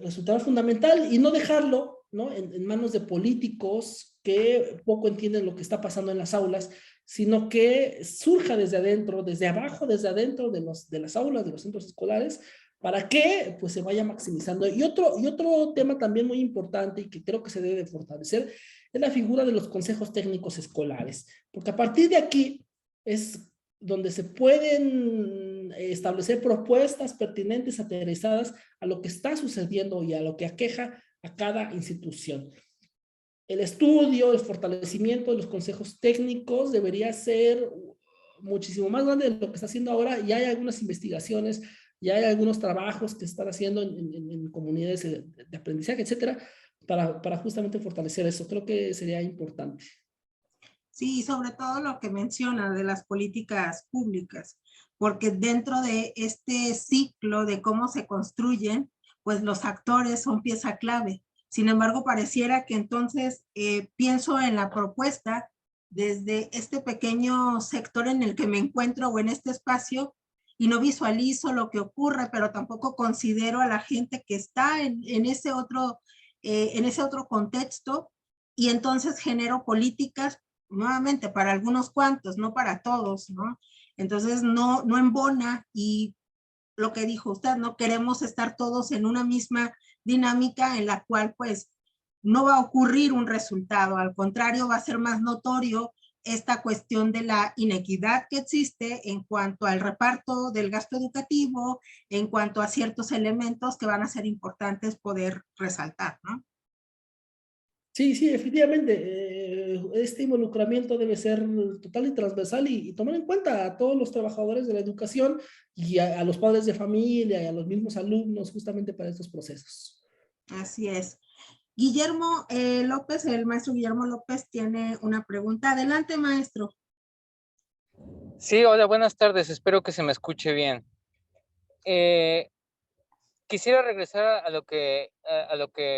Resultará fundamental, y no dejarlo, ¿no?, en manos de políticos que poco entienden lo que está pasando en las aulas, sino que surja desde adentro, desde abajo, desde adentro de las aulas, de los centros escolares, para que pues se vaya maximizando. Y otro tema también muy importante y que creo que se debe de fortalecer es la figura de los consejos técnicos escolares, porque a partir de aquí es donde se pueden establecer propuestas pertinentes, aterrizadas a lo que está sucediendo y a lo que aqueja a cada institución. El estudio, el fortalecimiento de los consejos técnicos debería ser muchísimo más grande de lo que está haciendo ahora, y hay algunas investigaciones, y hay algunos trabajos que están haciendo en comunidades de aprendizaje, etcétera, para justamente fortalecer eso. Creo que sería importante. Sí, sobre todo lo que menciona de las políticas públicas, porque dentro de este ciclo de cómo se construyen, pues los actores son pieza clave. Sin embargo, pareciera que entonces pienso en la propuesta desde este pequeño sector en el que me encuentro o en este espacio, y no visualizo lo que ocurre, pero tampoco considero a la gente que está en ese otro contexto, y entonces genero políticas nuevamente para algunos cuantos, no para todos, ¿no? Entonces no embona, y lo que dijo usted, no queremos estar todos en una misma dinámica en la cual pues no va a ocurrir un resultado, al contrario va a ser más notorio esta cuestión de la inequidad que existe en cuanto al reparto del gasto educativo, en cuanto a ciertos elementos que van a ser importantes poder resaltar, ¿no? Sí, efectivamente, este involucramiento debe ser total y transversal, y tomar en cuenta a todos los trabajadores de la educación, y a los padres de familia y a los mismos alumnos, justamente para estos procesos. Así es. Guillermo López, el maestro Guillermo López tiene una pregunta. Adelante, maestro. Sí, hola, buenas tardes. Espero que se me escuche bien. Quisiera regresar a lo que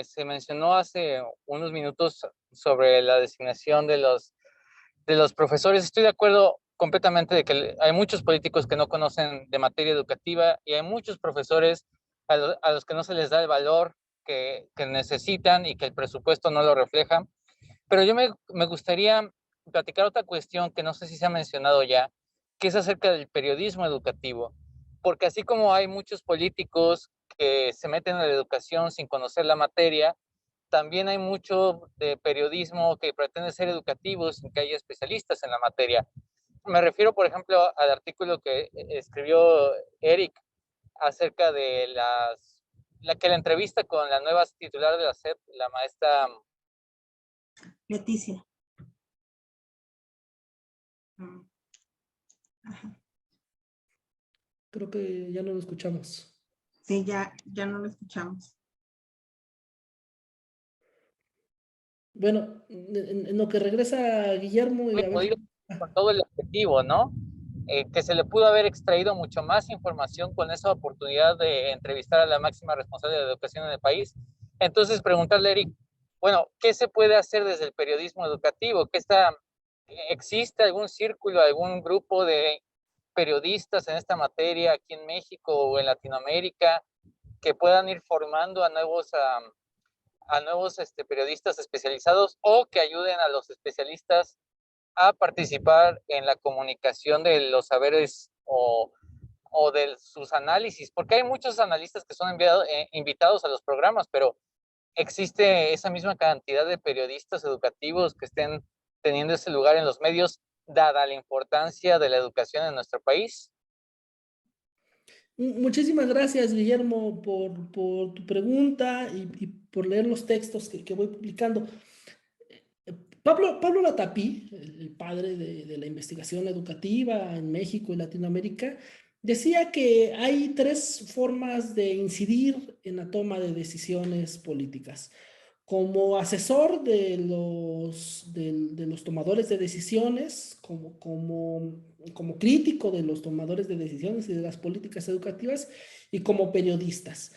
se mencionó hace unos minutos sobre la designación de los profesores. Estoy de acuerdo completamente de que hay muchos políticos que no conocen de materia educativa, y hay muchos profesores a los que no se les da el valor que necesitan y que el presupuesto no lo refleja. Pero yo me gustaría platicar otra cuestión que no sé si se ha mencionado ya, que es acerca del periodismo educativo. Porque así como hay muchos políticos que se meten en la educación sin conocer la materia, también hay mucho de periodismo que pretende ser educativo sin que haya especialistas en la materia. Me refiero, por ejemplo, al artículo que escribió Eric acerca de la entrevista con la nueva titular de la SEP, la maestra Leticia. Ajá. Creo que ya no lo escuchamos. Sí, ya no lo escuchamos. Bueno, en lo que regresa Guillermo y a ver. con todo el objetivo, ¿no? Que se le pudo haber extraído mucho más información con esa oportunidad de entrevistar a la máxima responsable de la educación en el país. Entonces, preguntarle, Eric, bueno, ¿qué se puede hacer desde el periodismo educativo? ¿Existe algún círculo, algún grupo de periodistas en esta materia aquí en México o en Latinoamérica que puedan ir formando a nuevos periodistas especializados o que ayuden a los especialistas a participar en la comunicación de los saberes o de sus análisis? Porque hay muchos analistas que son invitados a los programas, pero existe esa misma cantidad de periodistas educativos que estén teniendo ese lugar en los medios, dada la importancia de la educación en nuestro país. Muchísimas gracias, Guillermo, por tu pregunta y por leer los textos que voy publicando. Pablo Latapí, el padre de la investigación educativa en México y Latinoamérica, decía que hay tres formas de incidir en la toma de decisiones políticas. Como asesor de los tomadores de decisiones, como crítico de los tomadores de decisiones y de las políticas educativas, y como periodistas.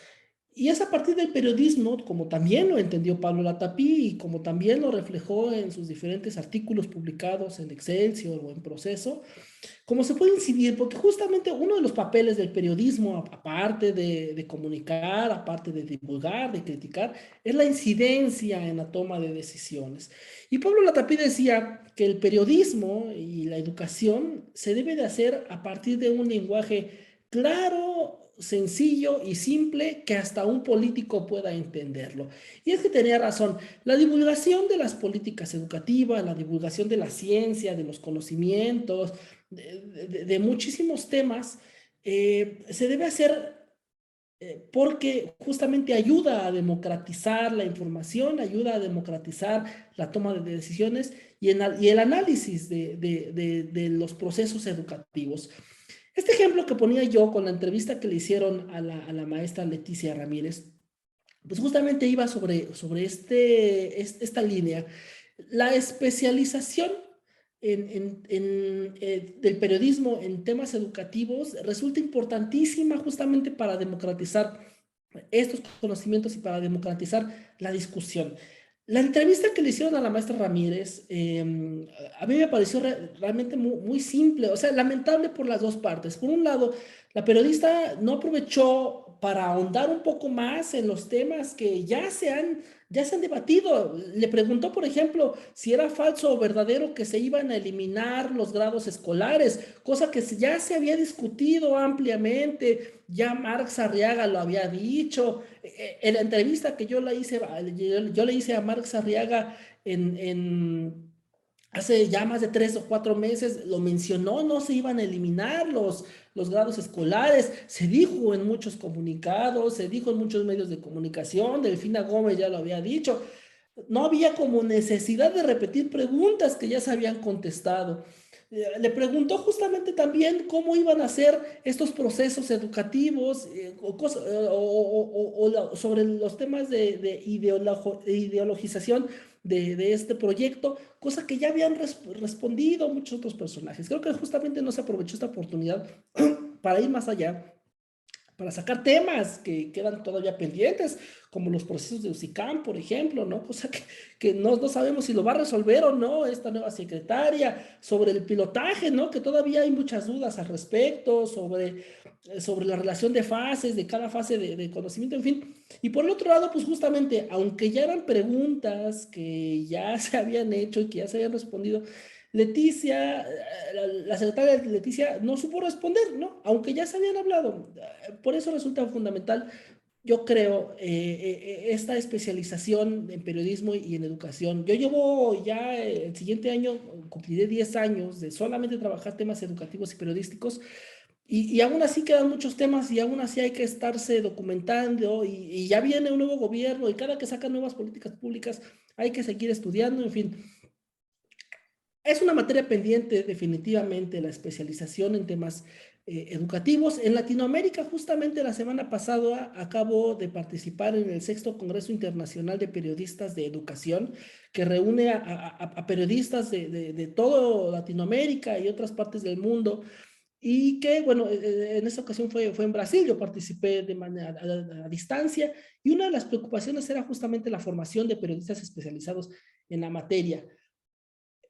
Y es a partir del periodismo, como también lo entendió Pablo Latapí y como también lo reflejó en sus diferentes artículos publicados en Excelsior o en Proceso, como se puede incidir, porque justamente uno de los papeles del periodismo, aparte de comunicar, aparte de divulgar, de criticar, es la incidencia en la toma de decisiones. Y Pablo Latapí decía que el periodismo y la educación se debe de hacer a partir de un lenguaje claro, sencillo y simple que hasta un político pueda entenderlo. Y es que tenía razón, la divulgación de las políticas educativas, la divulgación de la ciencia, de los conocimientos, de muchísimos temas, se debe hacer porque justamente ayuda a democratizar la información, ayuda a democratizar la toma de decisiones y el análisis de los procesos educativos. Este ejemplo que ponía yo con la entrevista que le hicieron a la maestra Leticia Ramírez, pues justamente iba sobre esta línea. La especialización del periodismo en temas educativos resulta importantísima justamente para democratizar estos conocimientos y para democratizar la discusión. La entrevista que le hicieron a la maestra Ramírez, a mí me pareció realmente muy simple, o sea, lamentable por las dos partes. Por un lado, la periodista no aprovechó para ahondar un poco más en los temas que ya se han debatido. Le preguntó, por ejemplo, si era falso o verdadero que se iban a eliminar los grados escolares, cosa que ya se había discutido ampliamente, ya Marx Arriaga lo había dicho. En la entrevista que yo le hice a Marx Arriaga hace ya más de 3 o 4 meses, lo mencionó, no se iban a eliminar los grados escolares, se dijo en muchos comunicados, se dijo en muchos medios de comunicación, Delfina Gómez ya lo había dicho, no había como necesidad de repetir preguntas que ya se habían contestado. Le preguntó justamente también cómo iban a ser estos procesos educativos sobre los temas de ideologización de este proyecto, cosa que ya habían respondido muchos otros personajes. Creo que justamente no se aprovechó esta oportunidad para ir más allá, para sacar temas que quedan todavía pendientes, como los procesos de UCICAM, por ejemplo, ¿no? Cosa que no sabemos si lo va a resolver o no esta nueva secretaria, sobre el pilotaje, ¿no? Que todavía hay muchas dudas al respecto, sobre la relación de fases, de cada fase de conocimiento, en fin. Y por el otro lado, pues justamente, aunque ya eran preguntas que ya se habían hecho y que ya se habían respondido, Leticia, la secretaria Leticia no supo responder, ¿no? Aunque ya se habían hablado. Por eso resulta fundamental yo creo, esta especialización en periodismo y en educación, yo llevo ya el siguiente año, cumpliré 10 años de solamente trabajar temas educativos y periodísticos, y aún así quedan muchos temas y aún así hay que estarse documentando y ya viene un nuevo gobierno y cada que sacan nuevas políticas públicas hay que seguir estudiando, en fin. Es una materia pendiente definitivamente la especialización en temas educativos. En Latinoamérica, justamente la semana pasada acabo de participar en el 6º Congreso Internacional de Periodistas de Educación, que reúne a periodistas de toda Latinoamérica y otras partes del mundo. Y que, bueno, en esta ocasión fue en Brasil, yo participé de manera a distancia, y una de las preocupaciones era justamente la formación de periodistas especializados en la materia.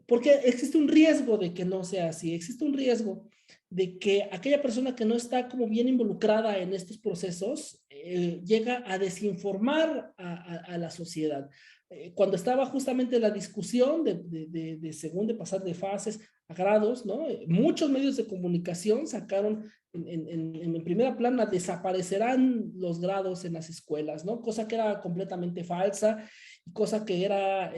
Porque existe un riesgo de que no sea así, existe un riesgo de que aquella persona que no está como bien involucrada en estos procesos llega a desinformar a la sociedad. Cuando estaba justamente la discusión según de pasar de fases a grados, ¿no? Muchos medios de comunicación sacaron en primera plana, desaparecerán los grados en las escuelas, ¿no? Cosa que era completamente falsa, cosa que era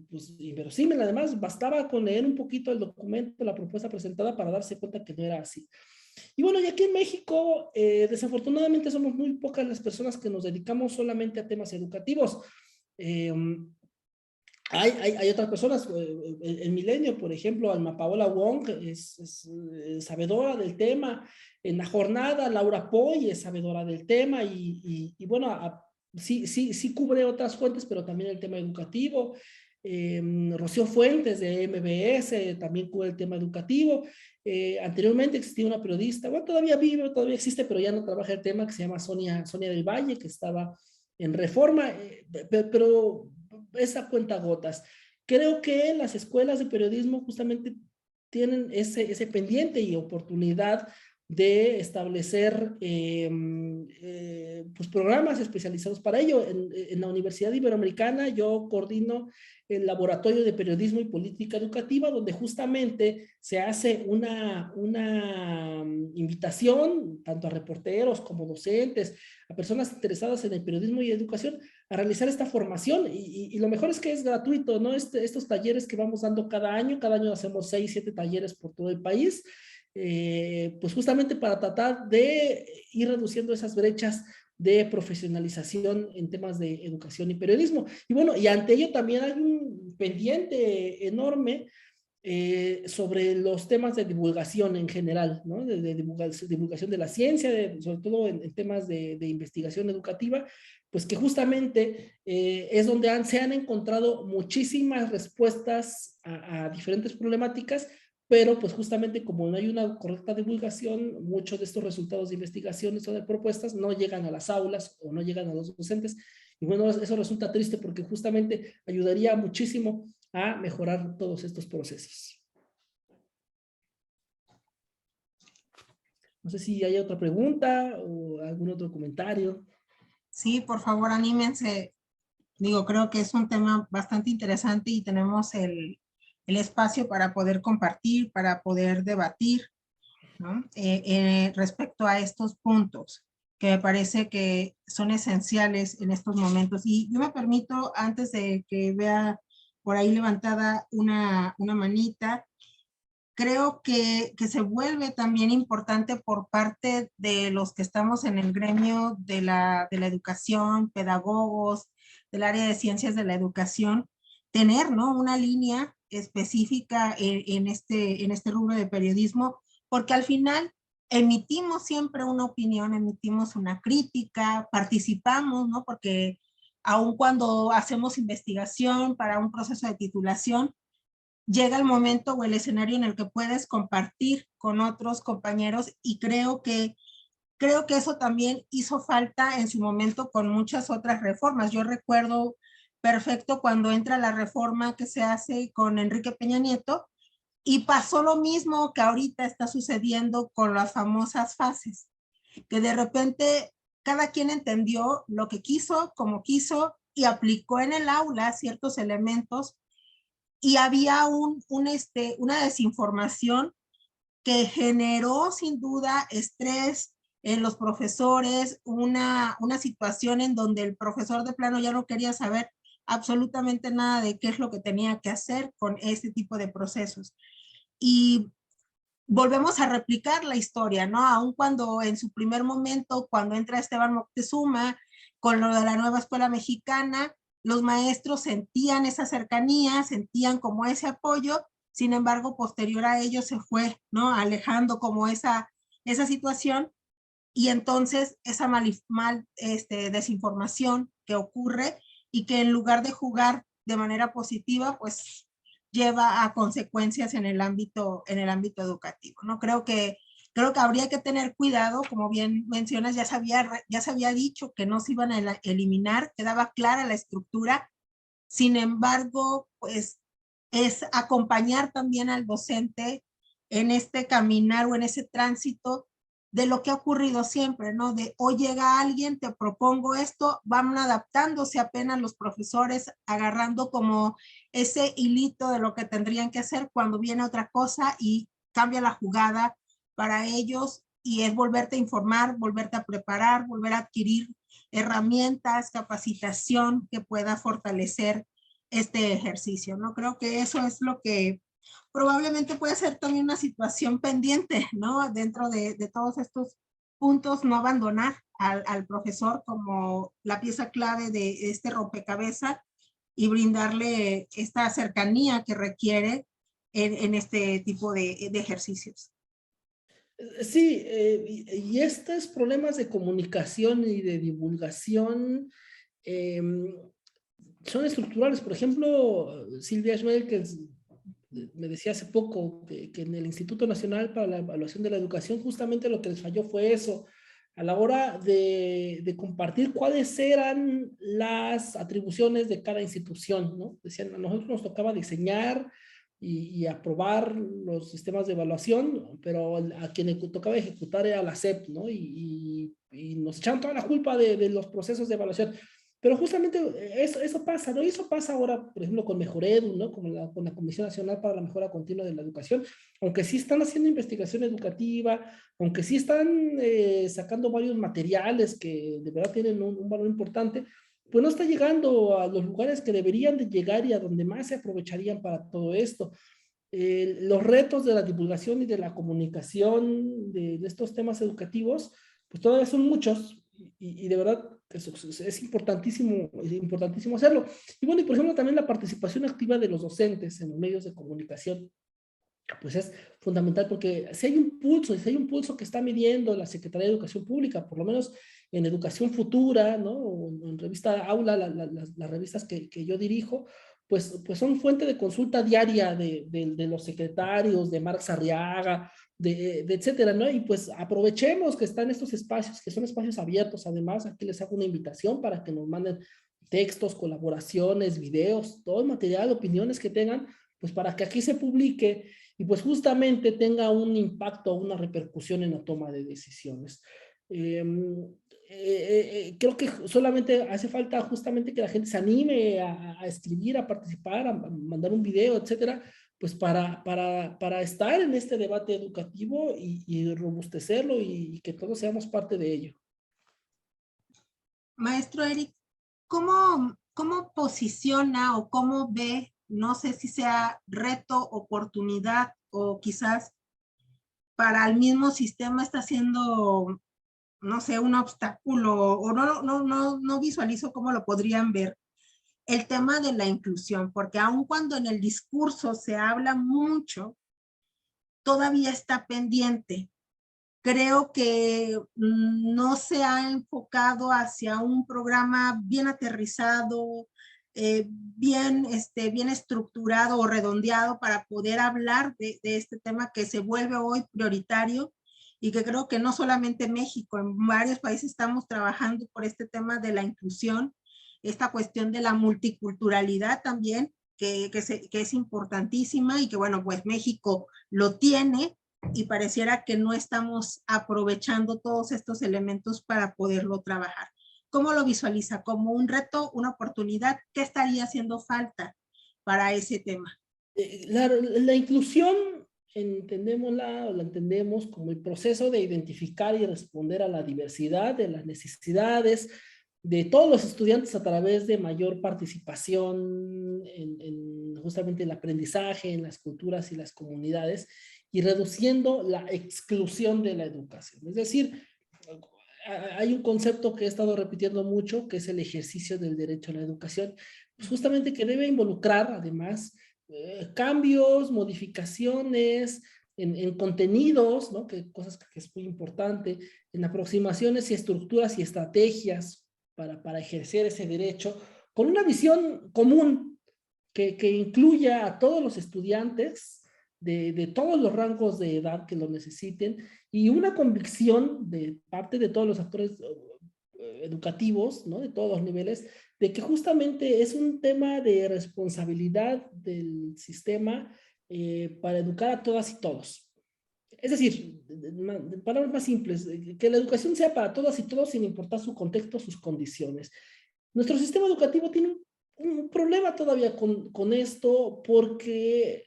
pues, inverosímil. Además, bastaba con leer un poquito el documento, la propuesta presentada para darse cuenta que no era así. Y bueno, y aquí en México, desafortunadamente somos muy pocas las personas que nos dedicamos solamente a temas educativos. Hay otras personas, el Milenio, por ejemplo, Alma Paola Wong es sabedora del tema, en la jornada Laura Poy es sabedora del tema y bueno, sí cubre otras fuentes, pero también el tema educativo. Rocío Fuentes de MBS también cubre el tema educativo. Anteriormente existía una periodista, bueno, todavía vive, todavía existe, pero ya no trabaja el tema, que se llama Sonia del Valle, que estaba en Reforma, pero esa cuenta gotas. Creo que las escuelas de periodismo justamente tienen ese pendiente y oportunidad de establecer pues programas especializados para ello. En la Universidad Iberoamericana yo coordino el Laboratorio de Periodismo y Política Educativa, donde justamente se hace una invitación tanto a reporteros como docentes, a personas interesadas en el periodismo y educación, a realizar esta formación. Y lo mejor es que es gratuito, ¿no? Estos talleres que vamos dando cada año hacemos 6, 7 talleres por todo el país, pues justamente para tratar de ir reduciendo esas brechas de profesionalización en temas de educación y periodismo. Y bueno, y ante ello también hay un pendiente enorme sobre los temas de divulgación en general, ¿no? De divulgación de la ciencia, sobre todo en temas de investigación educativa, pues que justamente es donde se han encontrado muchísimas respuestas a diferentes problemáticas, pero pues justamente como no hay una correcta divulgación, muchos de estos resultados de investigaciones o de propuestas no llegan a las aulas o no llegan a los docentes. Y bueno, eso resulta triste porque justamente ayudaría muchísimo a mejorar todos estos procesos. No sé si hay otra pregunta o algún otro comentario. Sí, por favor, anímense. Digo, creo que es un tema bastante interesante y tenemos el espacio para poder compartir, para poder debatir, ¿no? Respecto a estos puntos que me parece que son esenciales en estos momentos. Y yo me permito, antes de que vea por ahí levantada una manita, creo que se vuelve también importante por parte de los que estamos en el gremio de la educación, pedagogos, del área de ciencias de la educación, tener, ¿no?, una línea específica en este rubro de periodismo, porque al final emitimos siempre una opinión, emitimos una crítica, participamos, ¿no?, porque aun cuando hacemos investigación para un proceso de titulación, llega el momento o el escenario en el que puedes compartir con otros compañeros y creo que eso también hizo falta en su momento con muchas otras reformas. Yo recuerdo perfecto cuando entra la reforma que se hace con Enrique Peña Nieto y pasó lo mismo que ahorita está sucediendo con las famosas fases, que de repente cada quien entendió lo que quiso, como quiso y aplicó en el aula ciertos elementos y había una desinformación que generó sin duda estrés, en los profesores, una situación en donde el profesor de plano ya no quería saber absolutamente nada de qué es lo que tenía que hacer con este tipo de procesos. Y volvemos a replicar la historia, ¿no? Aun cuando en su primer momento, cuando entra Esteban Moctezuma, con lo de la nueva escuela mexicana, los maestros sentían esa cercanía, sentían como ese apoyo, sin embargo, posterior a ello se fue, ¿no? Alejando como esa situación, y entonces esa desinformación que ocurre y que en lugar de jugar de manera positiva, pues lleva a consecuencias en el ámbito educativo, ¿no? Creo que habría que tener cuidado, como bien mencionas, ya se había dicho que no se iban a eliminar, quedaba clara la estructura, sin embargo, pues es acompañar también al docente en este caminar o en ese tránsito de lo que ha ocurrido siempre, ¿no? De hoy llega alguien, te propongo esto, van adaptándose apenas los profesores, agarrando como ese hilito de lo que tendrían que hacer cuando viene otra cosa y cambia la jugada para ellos, y es volverte a informar, volverte a preparar, volver a adquirir herramientas, capacitación que pueda fortalecer este ejercicio, ¿no? Creo que eso es lo que probablemente puede ser también una situación pendiente, ¿no? Dentro de todos estos puntos, no abandonar al profesor como la pieza clave de este rompecabezas y brindarle esta cercanía que requiere en este tipo de ejercicios. Sí, y estos problemas de comunicación y de divulgación son estructurales. Por ejemplo, Silvia Schmelkes me decía hace poco que en el Instituto Nacional para la Evaluación de la Educación justamente lo que les falló fue eso, a la hora de compartir cuáles eran las atribuciones de cada institución, ¿no? Decían, a nosotros nos tocaba diseñar y aprobar los sistemas de evaluación, pero a quien le tocaba ejecutar era la SEP, ¿no? Y nos echaron toda la culpa de los procesos de evaluación. Pero justamente eso pasa, ¿no? Y eso pasa ahora, por ejemplo, con Mejoredu, ¿no? Con la Comisión Nacional para la Mejora Continua de la Educación, aunque sí están haciendo investigación educativa, aunque sí están sacando varios materiales que de verdad tienen un valor importante, pues no está llegando a los lugares que deberían de llegar y a donde más se aprovecharían para todo esto. Los retos de la divulgación y de la comunicación de estos temas educativos, pues todavía son muchos y de verdad es importantísimo hacerlo. Y bueno, y por ejemplo también la participación activa de los docentes en los medios de comunicación, pues es fundamental porque si hay un pulso que está midiendo la Secretaría de Educación Pública, por lo menos en Educación Futura, ¿no? O en Revista Aula, las revistas que yo dirijo, pues son fuente de consulta diaria de los secretarios, de Marx Arriaga, de etcétera, ¿no? Y pues aprovechemos que están estos espacios, que son espacios abiertos. Además, aquí les hago una invitación para que nos manden textos, colaboraciones, videos, todo el material, opiniones que tengan, pues para que aquí se publique y pues justamente tenga un impacto, una repercusión en la toma de decisiones. Creo que solamente hace falta justamente que la gente se anime a escribir, a participar, a mandar un video, etcétera, pues para estar en este debate educativo y robustecerlo y que todos seamos parte de ello. Maestro Eric, ¿cómo posiciona o cómo ve, no sé si sea reto, oportunidad o quizás para el mismo sistema está siendo, no sé, un obstáculo, o no visualizo cómo lo podrían ver, el tema de la inclusión? Porque aun cuando en el discurso se habla mucho, todavía está pendiente. Creo que no se ha enfocado hacia un programa bien aterrizado, bien estructurado o redondeado para poder hablar de este tema que se vuelve hoy prioritario, y que creo que no solamente México, en varios países estamos trabajando por este tema de la inclusión, esta cuestión de la multiculturalidad también, que es importantísima y que bueno, pues México lo tiene, y pareciera que no estamos aprovechando todos estos elementos para poderlo trabajar. ¿Cómo lo visualiza? ¿Como un reto, una oportunidad? ¿Qué estaría haciendo falta para ese tema? La inclusión entendémosla o la entendemos como el proceso de identificar y responder a la diversidad de las necesidades de todos los estudiantes a través de mayor participación en justamente el aprendizaje, en las culturas y las comunidades, y reduciendo la exclusión de la educación. Es decir, hay un concepto que he estado repitiendo mucho, que es el ejercicio del derecho a la educación, pues justamente que debe involucrar, además, cambios, modificaciones en contenidos, ¿no? Cosas que es muy importante, en aproximaciones y estructuras y estrategias para ejercer ese derecho, con una visión común que incluya a todos los estudiantes de todos los rangos de edad que lo necesiten, y una convicción de parte de todos los actores educativos, ¿no? De todos los niveles, de que justamente es un tema de responsabilidad del sistema para educar a todas y todos. Es decir, de palabras más simples, que la educación sea para todas y todos sin importar su contexto, sus condiciones. Nuestro sistema educativo tiene un problema todavía con esto, porque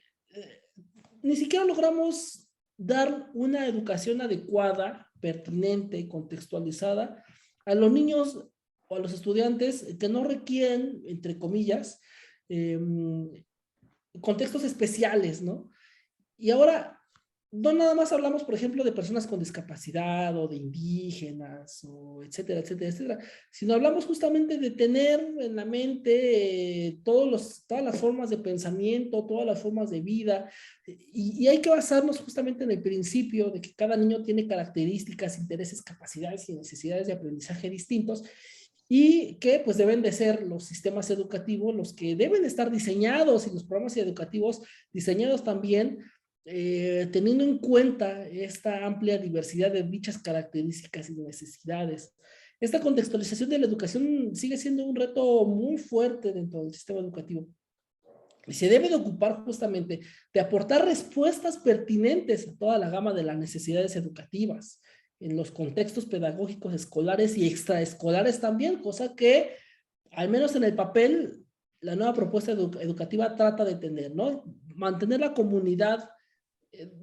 ni siquiera logramos dar una educación adecuada, pertinente, contextualizada a los niños o a los estudiantes que no requieren, entre comillas, contextos especiales, ¿no? Y ahora, no nada más hablamos, por ejemplo, de personas con discapacidad o de indígenas, o etcétera, etcétera, etcétera, sino hablamos justamente de tener en la mente todas las formas de pensamiento, todas las formas de vida, y hay que basarnos justamente en el principio de que cada niño tiene características, intereses, capacidades y necesidades de aprendizaje distintos, y que pues deben de ser los sistemas educativos los que deben estar diseñados, y los programas educativos diseñados también teniendo en cuenta esta amplia diversidad de dichas características y necesidades. Esta contextualización de la educación sigue siendo un reto muy fuerte dentro del sistema educativo, y se debe de ocupar justamente de aportar respuestas pertinentes a toda la gama de las necesidades educativas en los contextos pedagógicos escolares y extraescolares también, cosa que al menos en el papel la nueva propuesta educativa trata de tener, ¿no? Mantener la comunidad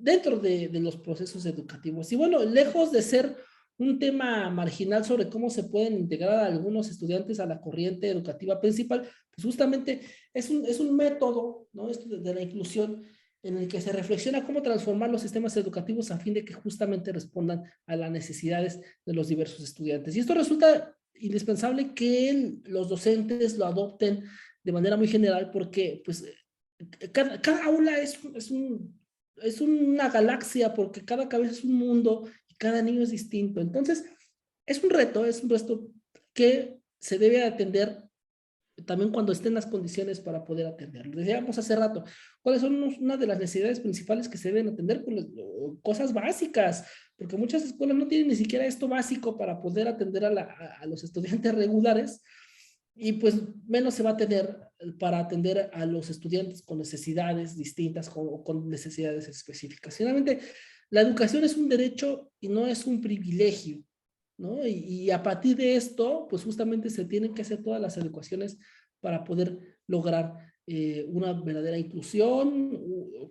dentro de los procesos educativos. Y bueno, lejos de ser un tema marginal sobre cómo se pueden integrar a algunos estudiantes a la corriente educativa principal, pues justamente es un método, ¿no? Esto de la inclusión, en el que se reflexiona cómo transformar los sistemas educativos a fin de que justamente respondan a las necesidades de los diversos estudiantes. Y esto resulta indispensable que los docentes lo adopten de manera muy general, porque pues cada aula es una galaxia, porque cada cabeza es un mundo y cada niño es distinto. Entonces, es un reto que se debe atender también cuando estén las condiciones para poder atenderlo. Decíamos hace rato, ¿cuáles son una de las necesidades principales que se deben atender? Pues cosas básicas, porque muchas escuelas no tienen ni siquiera esto básico para poder atender a los estudiantes regulares, y pues menos se va a tener para atender a los estudiantes con necesidades distintas o con necesidades específicas. Finalmente, la educación es un derecho y no es un privilegio, ¿no? Y a partir de esto, pues justamente se tienen que hacer todas las adecuaciones para poder lograr una verdadera inclusión,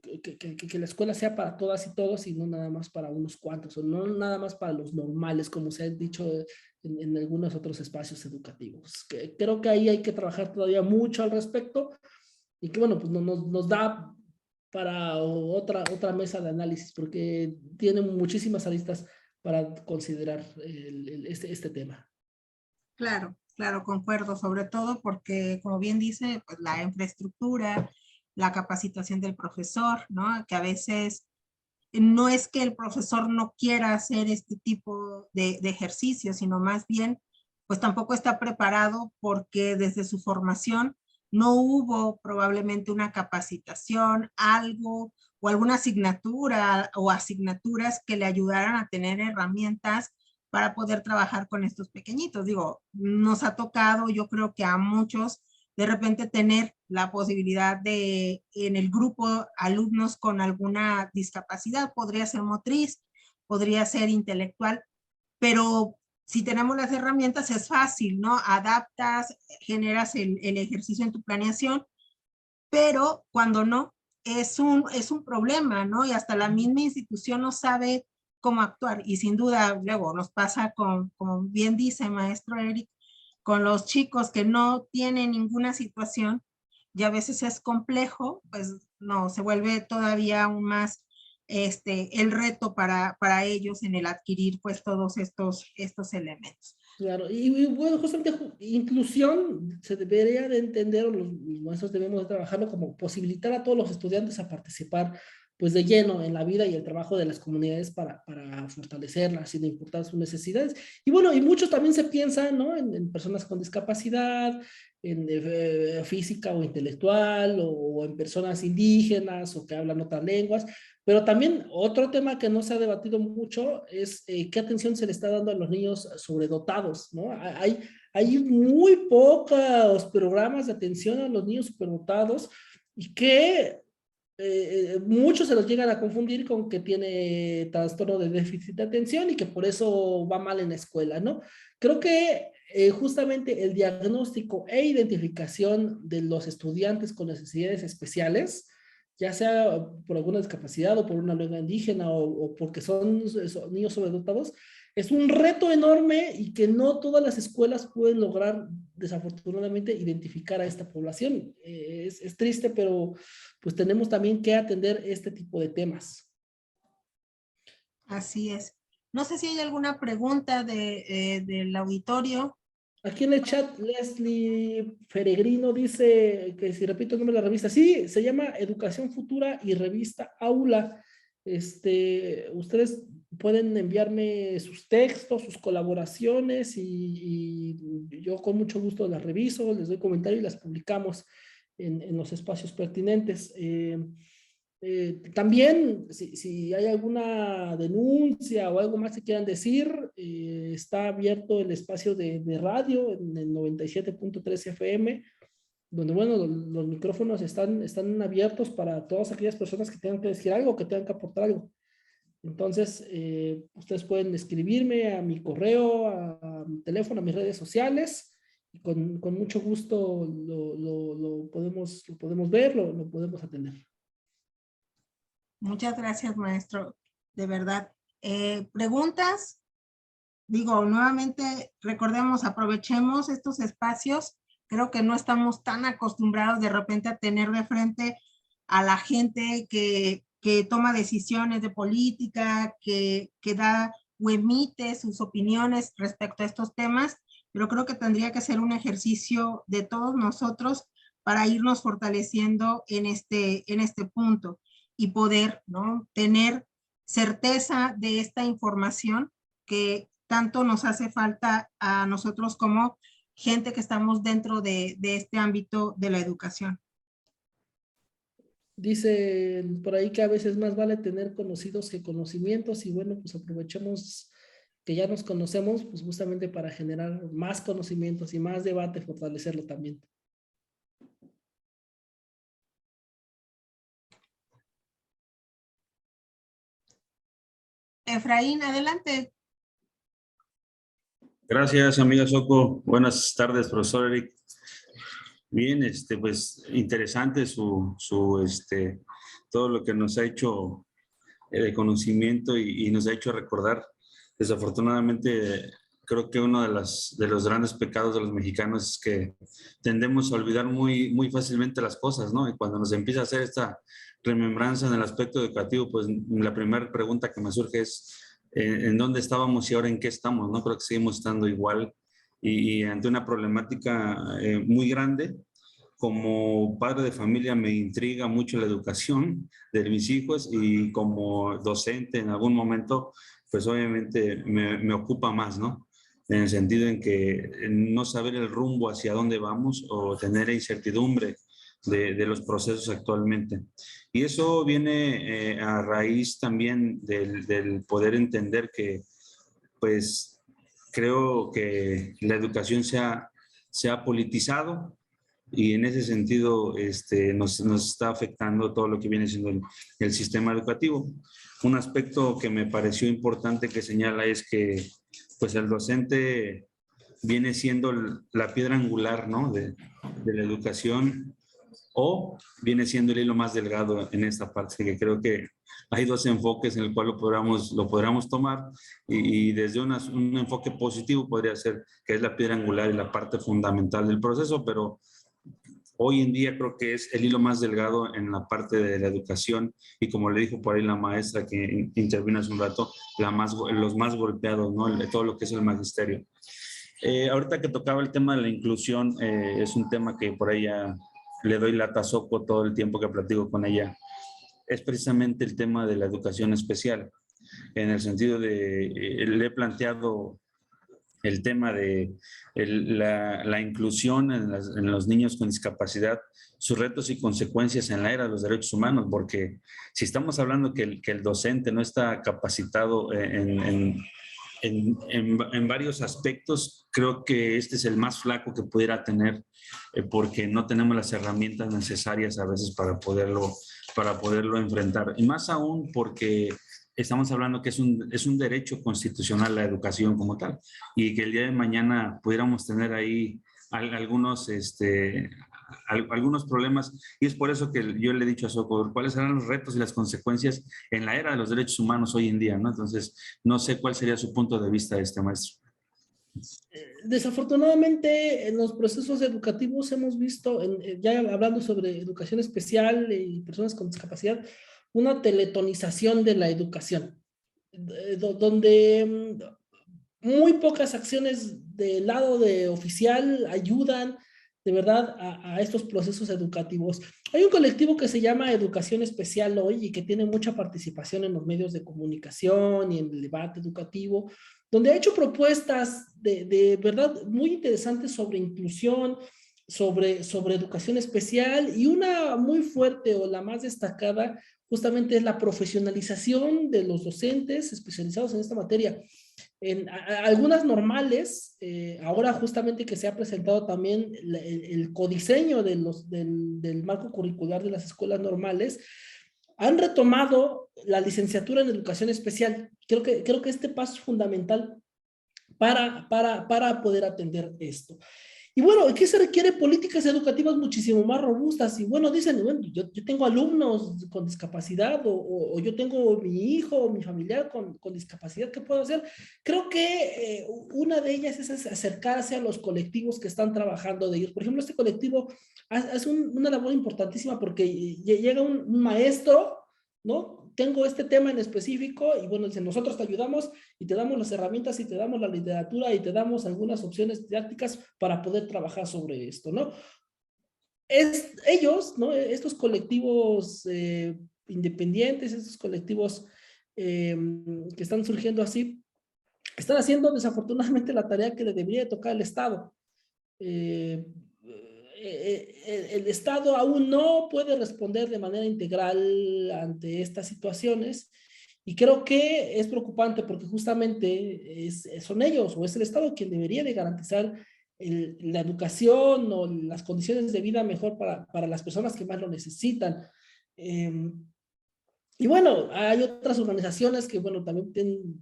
que la escuela sea para todas y todos y no nada más para unos cuantos, o no nada más para los normales, como se ha dicho en algunos otros espacios educativos. Creo que ahí hay que trabajar todavía mucho al respecto, y que bueno, pues nos da para otra mesa de análisis, porque tiene muchísimas aristas para considerar este tema. Claro, claro, concuerdo, sobre todo porque, como bien dice, pues la infraestructura, la capacitación del profesor, ¿no? Que a veces no es que el profesor no quiera hacer este tipo de ejercicio, sino más bien, pues tampoco está preparado, porque desde su formación no hubo probablemente una capacitación, algo o alguna asignatura o asignaturas que le ayudaran a tener herramientas para poder trabajar con estos pequeñitos. Digo, nos ha tocado, yo creo que a muchos, de repente tener la posibilidad de, en el grupo, alumnos con alguna discapacidad, podría ser motriz, podría ser intelectual, pero si tenemos las herramientas es fácil, ¿no? Adaptas, generas el ejercicio en tu planeación, pero cuando no, es un problema, ¿no? Y hasta la misma institución no sabe cómo actuar. Y sin duda, luego nos pasa como bien dice maestro Eric, con los chicos que no tienen ninguna situación, y a veces es complejo, pues no, se vuelve todavía aún más el reto para ellos en el adquirir pues todos estos elementos. Claro, y bueno, justamente inclusión se debería de entender, o los maestros debemos de trabajarlo como posibilitar a todos los estudiantes a participar pues de lleno en la vida y el trabajo de las comunidades para fortalecerlas, sin importar sus necesidades. Y bueno, y muchos también se piensan, ¿no? En personas con discapacidad, en física o intelectual, o en personas indígenas o que hablan otras lenguas. Pero también otro tema que no se ha debatido mucho es qué atención se le está dando a los niños sobredotados, ¿no? Hay muy pocos programas de atención a los niños superdotados y que muchos se los llegan a confundir con que tiene trastorno de déficit de atención y que por eso va mal en la escuela, ¿no? Creo que justamente el diagnóstico e identificación de los estudiantes con necesidades especiales, ya sea por alguna discapacidad o por una lengua indígena o porque son niños sobredotados, es un reto enorme y que no todas las escuelas pueden lograr, desafortunadamente, identificar a esta población. Es triste, pero pues tenemos también que atender este tipo de temas. Así es. No sé si hay alguna pregunta del auditorio. Aquí en el chat, Leslie Peregrino dice que si repito el nombre de la revista, sí, se llama Educación Futura y Revista Aula. Ustedes pueden enviarme sus textos, sus colaboraciones y yo con mucho gusto las reviso, les doy comentario y las publicamos en los espacios pertinentes. También, si hay alguna denuncia o algo más que quieran decir, está abierto el espacio de radio en el 97.3 FM, donde, bueno, los micrófonos están abiertos para todas aquellas personas que tengan que decir algo, que tengan que aportar algo. Entonces, ustedes pueden escribirme a mi correo, a mi teléfono, a mis redes sociales, y con mucho gusto lo podemos ver, lo podemos atender. Muchas gracias, maestro. De verdad. ¿Preguntas? Digo, nuevamente, recordemos, aprovechemos estos espacios. Creo que no estamos tan acostumbrados de repente a tener de frente a la gente que toma decisiones de política, que da o emite sus opiniones respecto a estos temas, pero creo que tendría que ser un ejercicio de todos nosotros para irnos fortaleciendo en este punto y poder, ¿no?, tener certeza de esta información que tanto nos hace falta a nosotros como gente que estamos dentro de este ámbito de la educación. Dice por ahí que a veces más vale tener conocidos que conocimientos y bueno, pues aprovechemos que ya nos conocemos, pues justamente para generar más conocimientos y más debate, fortalecerlo también. Efraín, adelante. Gracias, amiga Soco. Buenas tardes, profesor Eric. Bien, pues interesante todo lo que nos ha hecho de conocimiento y nos ha hecho recordar. Desafortunadamente, creo que uno de los grandes pecados de los mexicanos es que tendemos a olvidar muy fácilmente las cosas, ¿no? Y cuando nos empieza a hacer esta remembranza en el aspecto educativo, pues la primera pregunta que me surge es ¿en dónde estábamos y ahora en qué estamos? ¿No? Creo que seguimos estando igual y ante una problemática muy grande. Como padre de familia me intriga mucho la educación de mis hijos y como docente en algún momento, pues obviamente me ocupa más, ¿no? En el sentido en que no saber el rumbo hacia dónde vamos o tener incertidumbre de los procesos actualmente. Y eso viene a raíz también del poder entender que, pues, creo que la educación se ha politizado y en ese sentido nos está afectando todo lo que viene siendo el sistema educativo. Un aspecto que me pareció importante que señala es que, pues, el docente viene siendo la piedra angular, ¿no?, de la educación o viene siendo el hilo más delgado en esta parte, que creo que hay dos enfoques en el cual lo podríamos tomar y desde un enfoque positivo podría ser que es la piedra angular y la parte fundamental del proceso, pero hoy en día creo que es el hilo más delgado en la parte de la educación y como le dijo por ahí la maestra que intervino hace un rato, los más golpeados, ¿no? Todo lo que es el magisterio. Ahorita que tocaba el tema de la inclusión, es un tema que por ahí ya le doy la tazoco todo el tiempo que platico con ella. Es precisamente el tema de la educación especial, en el sentido de, le he planteado el tema de la inclusión en los niños con discapacidad, sus retos y consecuencias en la era de los derechos humanos, porque si estamos hablando que el docente no está capacitado en varios aspectos, creo que este es el más flaco que pudiera tener, porque no tenemos las herramientas necesarias a veces para poderlo enfrentar. Y más aún porque estamos hablando que es un derecho constitucional la educación como tal, y que el día de mañana pudiéramos tener ahí algunos problemas, y es por eso que yo le he dicho a Socorro, ¿cuáles serán los retos y las consecuencias en la era de los derechos humanos hoy en día, ¿no? Entonces, no sé cuál sería su punto de vista, maestro. Desafortunadamente, en los procesos educativos hemos visto, ya hablando sobre educación especial y personas con discapacidad, una teletonización de la educación, donde muy pocas acciones del lado de oficial ayudan de verdad a estos procesos educativos. Hay un colectivo que se llama Educación Especial Hoy y que tiene mucha participación en los medios de comunicación y en el debate educativo, donde ha hecho propuestas de verdad muy interesantes sobre inclusión, sobre educación especial, y una muy fuerte o la más destacada justamente es la profesionalización de los docentes especializados en esta materia. En algunas normales, ahora justamente que se ha presentado también el codiseño del marco curricular de las escuelas normales, han retomado la licenciatura en educación especial. Creo que este paso es fundamental para poder atender esto. Y bueno, ¿qué se requiere? Políticas educativas muchísimo más robustas. Y bueno, dicen, bueno, yo tengo alumnos con discapacidad o yo tengo mi hijo o mi familiar con discapacidad, ¿qué puedo hacer? Creo que una de ellas es acercarse a los colectivos que están trabajando de ellos. Por ejemplo, este colectivo hace una labor importantísima porque llega un maestro, ¿no? Tengo este tema en específico y bueno, dicen, nosotros te ayudamos y te damos las herramientas y te damos la literatura y te damos algunas opciones didácticas para poder trabajar sobre esto, ¿no? Ellos, ¿no? Estos colectivos independientes, estos colectivos que están surgiendo así, están haciendo desafortunadamente la tarea que le debería de tocar al Estado. El Estado aún no puede responder de manera integral ante estas situaciones y creo que es preocupante porque justamente son ellos o es el Estado quien debería de garantizar la educación o las condiciones de vida mejor para las personas que más lo necesitan. Y bueno, hay otras organizaciones que bueno, también tienen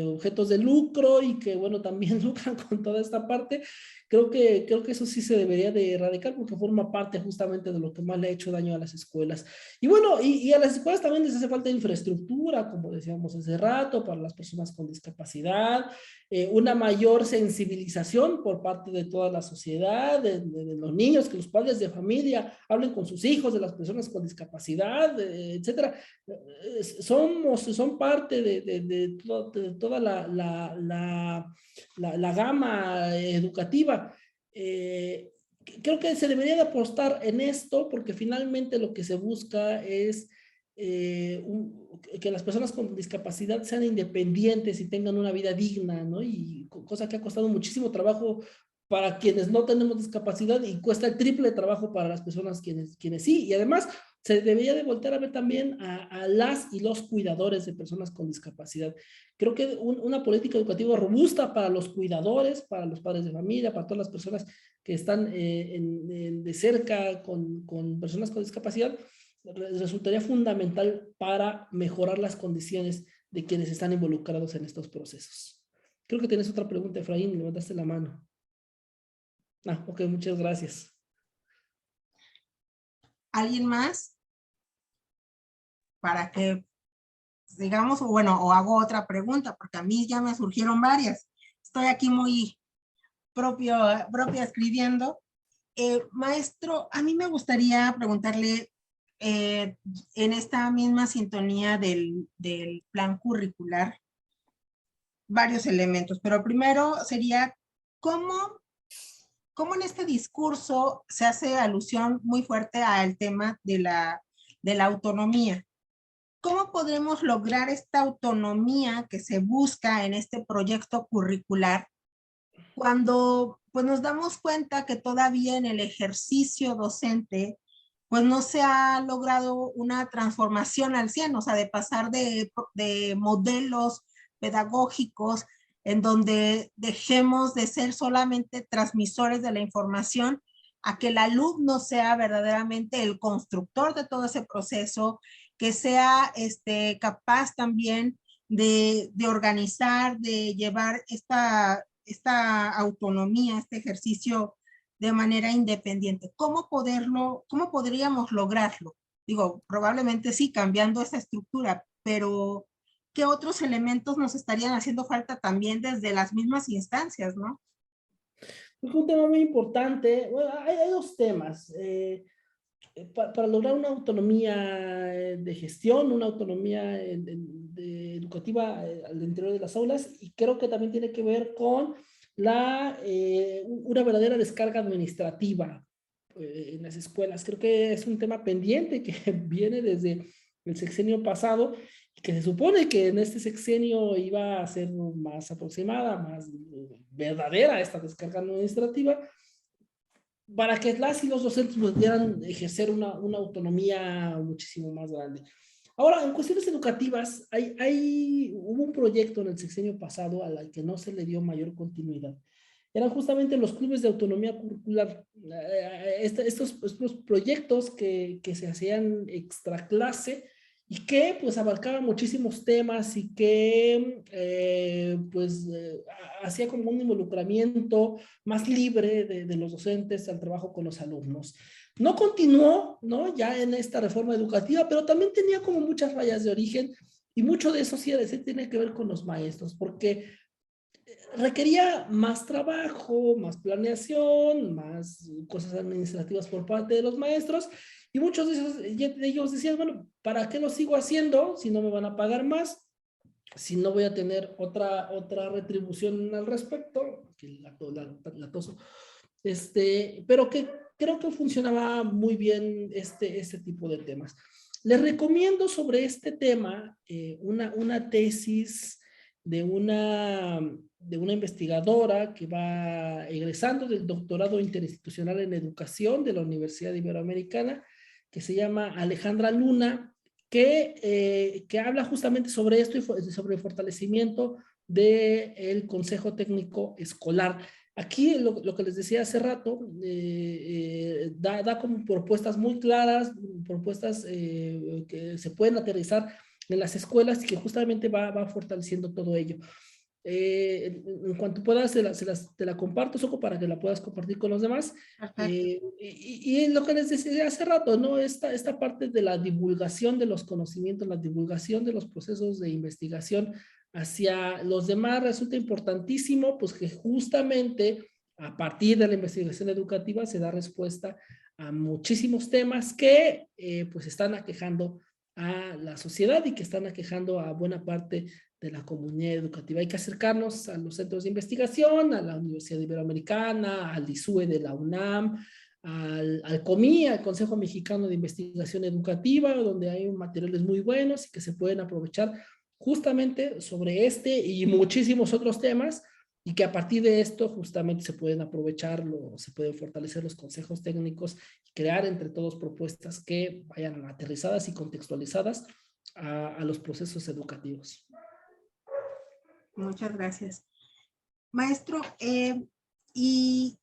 objetos de lucro y que bueno también lucran con toda esta parte. Creo que eso sí se debería de erradicar porque forma parte justamente de lo que más le ha hecho daño a las escuelas. Y bueno, y a las escuelas también les hace falta infraestructura, como decíamos hace rato, para las personas con discapacidad, una mayor sensibilización por parte de toda la sociedad, de los niños, que los padres de familia hablen con sus hijos de las personas con discapacidad, etcétera. Son parte de toda la gama educativa. Creo que se debería de apostar en esto porque finalmente lo que se busca es que las personas con discapacidad sean independientes y tengan una vida digna, ¿no? Y cosa que ha costado muchísimo trabajo para quienes no tenemos discapacidad y cuesta el triple de trabajo para las personas quienes sí. Y además se debería de voltear a ver también a las y los cuidadores de personas con discapacidad. Creo que una política educativa robusta para los cuidadores, para los padres de familia, para todas las personas que están de cerca con personas con discapacidad, resultaría fundamental para mejorar las condiciones de quienes están involucrados en estos procesos. Creo que tienes otra pregunta, Efraín, levantaste la mano. Ok, muchas gracias. ¿Alguien más? Para que, digamos, bueno, o hago otra pregunta, porque a mí ya me surgieron varias. Estoy aquí muy propia escribiendo. Maestro, a mí me gustaría preguntarle en esta misma sintonía del plan curricular varios elementos, pero primero sería cómo en este discurso se hace alusión muy fuerte al tema de la autonomía. ¿Cómo podremos lograr esta autonomía que se busca en este proyecto curricular cuando pues nos damos cuenta que todavía en el ejercicio docente pues no se ha logrado una transformación al 100, o sea, de pasar de modelos pedagógicos en donde dejemos de ser solamente transmisores de la información a que el alumno sea verdaderamente el constructor de todo ese proceso, que sea capaz también de organizar, de llevar esta autonomía, este ejercicio de manera independiente. ¿Cómo podríamos lograrlo? Digo, probablemente sí, cambiando esa estructura, pero ¿qué otros elementos nos estarían haciendo falta también desde las mismas instancias, no? Es un tema muy importante. Bueno, hay dos temas. Para lograr una autonomía de gestión, una autonomía educativa al interior de las aulas, y creo que también tiene que ver con una verdadera descarga administrativa en las escuelas. Creo que es un tema pendiente que viene desde el sexenio pasado y que se supone que en este sexenio iba a ser más aproximada, más verdadera esta descarga administrativa, para que las y los docentes pudieran ejercer una autonomía muchísimo más grande. Ahora, en cuestiones educativas, hubo un proyecto en el sexenio pasado al que no se le dio mayor continuidad. Eran justamente los clubes de autonomía curricular. Estos proyectos que se hacían extra clase y que pues abarcaban muchísimos temas y que hacía como un involucramiento más libre de los docentes al trabajo con los alumnos. No continuó, ¿no? Ya en esta reforma educativa, pero también tenía como muchas rayas de origen y mucho de eso sí tiene que ver con los maestros, porque requería más trabajo, más planeación, más cosas administrativas por parte de los maestros, y muchos de ellos decían, bueno, ¿para qué lo sigo haciendo si no me van a pagar más? Si no voy a tener otra retribución al respecto, que la toso, pero que creo que funcionaba muy bien este tipo de temas. Les recomiendo sobre este tema una tesis de una investigadora que va egresando del doctorado interinstitucional en educación de la Universidad Iberoamericana, que se llama Alejandra Luna, que habla justamente sobre esto y sobre el fortalecimiento del Consejo Técnico Escolar. Aquí lo que les decía hace rato, da como propuestas muy claras, propuestas que se pueden aterrizar en las escuelas y que justamente va fortaleciendo todo ello. En cuanto puedas, te la comparto, Soco, para que la puedas compartir con los demás. Y lo que les decía hace rato, ¿no? Esta parte de la divulgación de los conocimientos, la divulgación de los procesos de investigación hacia los demás resulta importantísimo, pues que justamente a partir de la investigación educativa se da respuesta a muchísimos temas que pues están aquejando a la sociedad y que están aquejando a buena parte de la comunidad educativa. Hay que acercarnos a los centros de investigación, a la Universidad Iberoamericana, al ISUE de la UNAM, al COMI, al Consejo Mexicano de Investigación Educativa, donde hay materiales muy buenos y que se pueden aprovechar justamente sobre este y muchísimos otros temas, y que a partir de esto justamente se pueden aprovechar, se pueden fortalecer los consejos técnicos y crear entre todos propuestas que vayan aterrizadas y contextualizadas a los procesos educativos. Muchas gracias. Maestro, y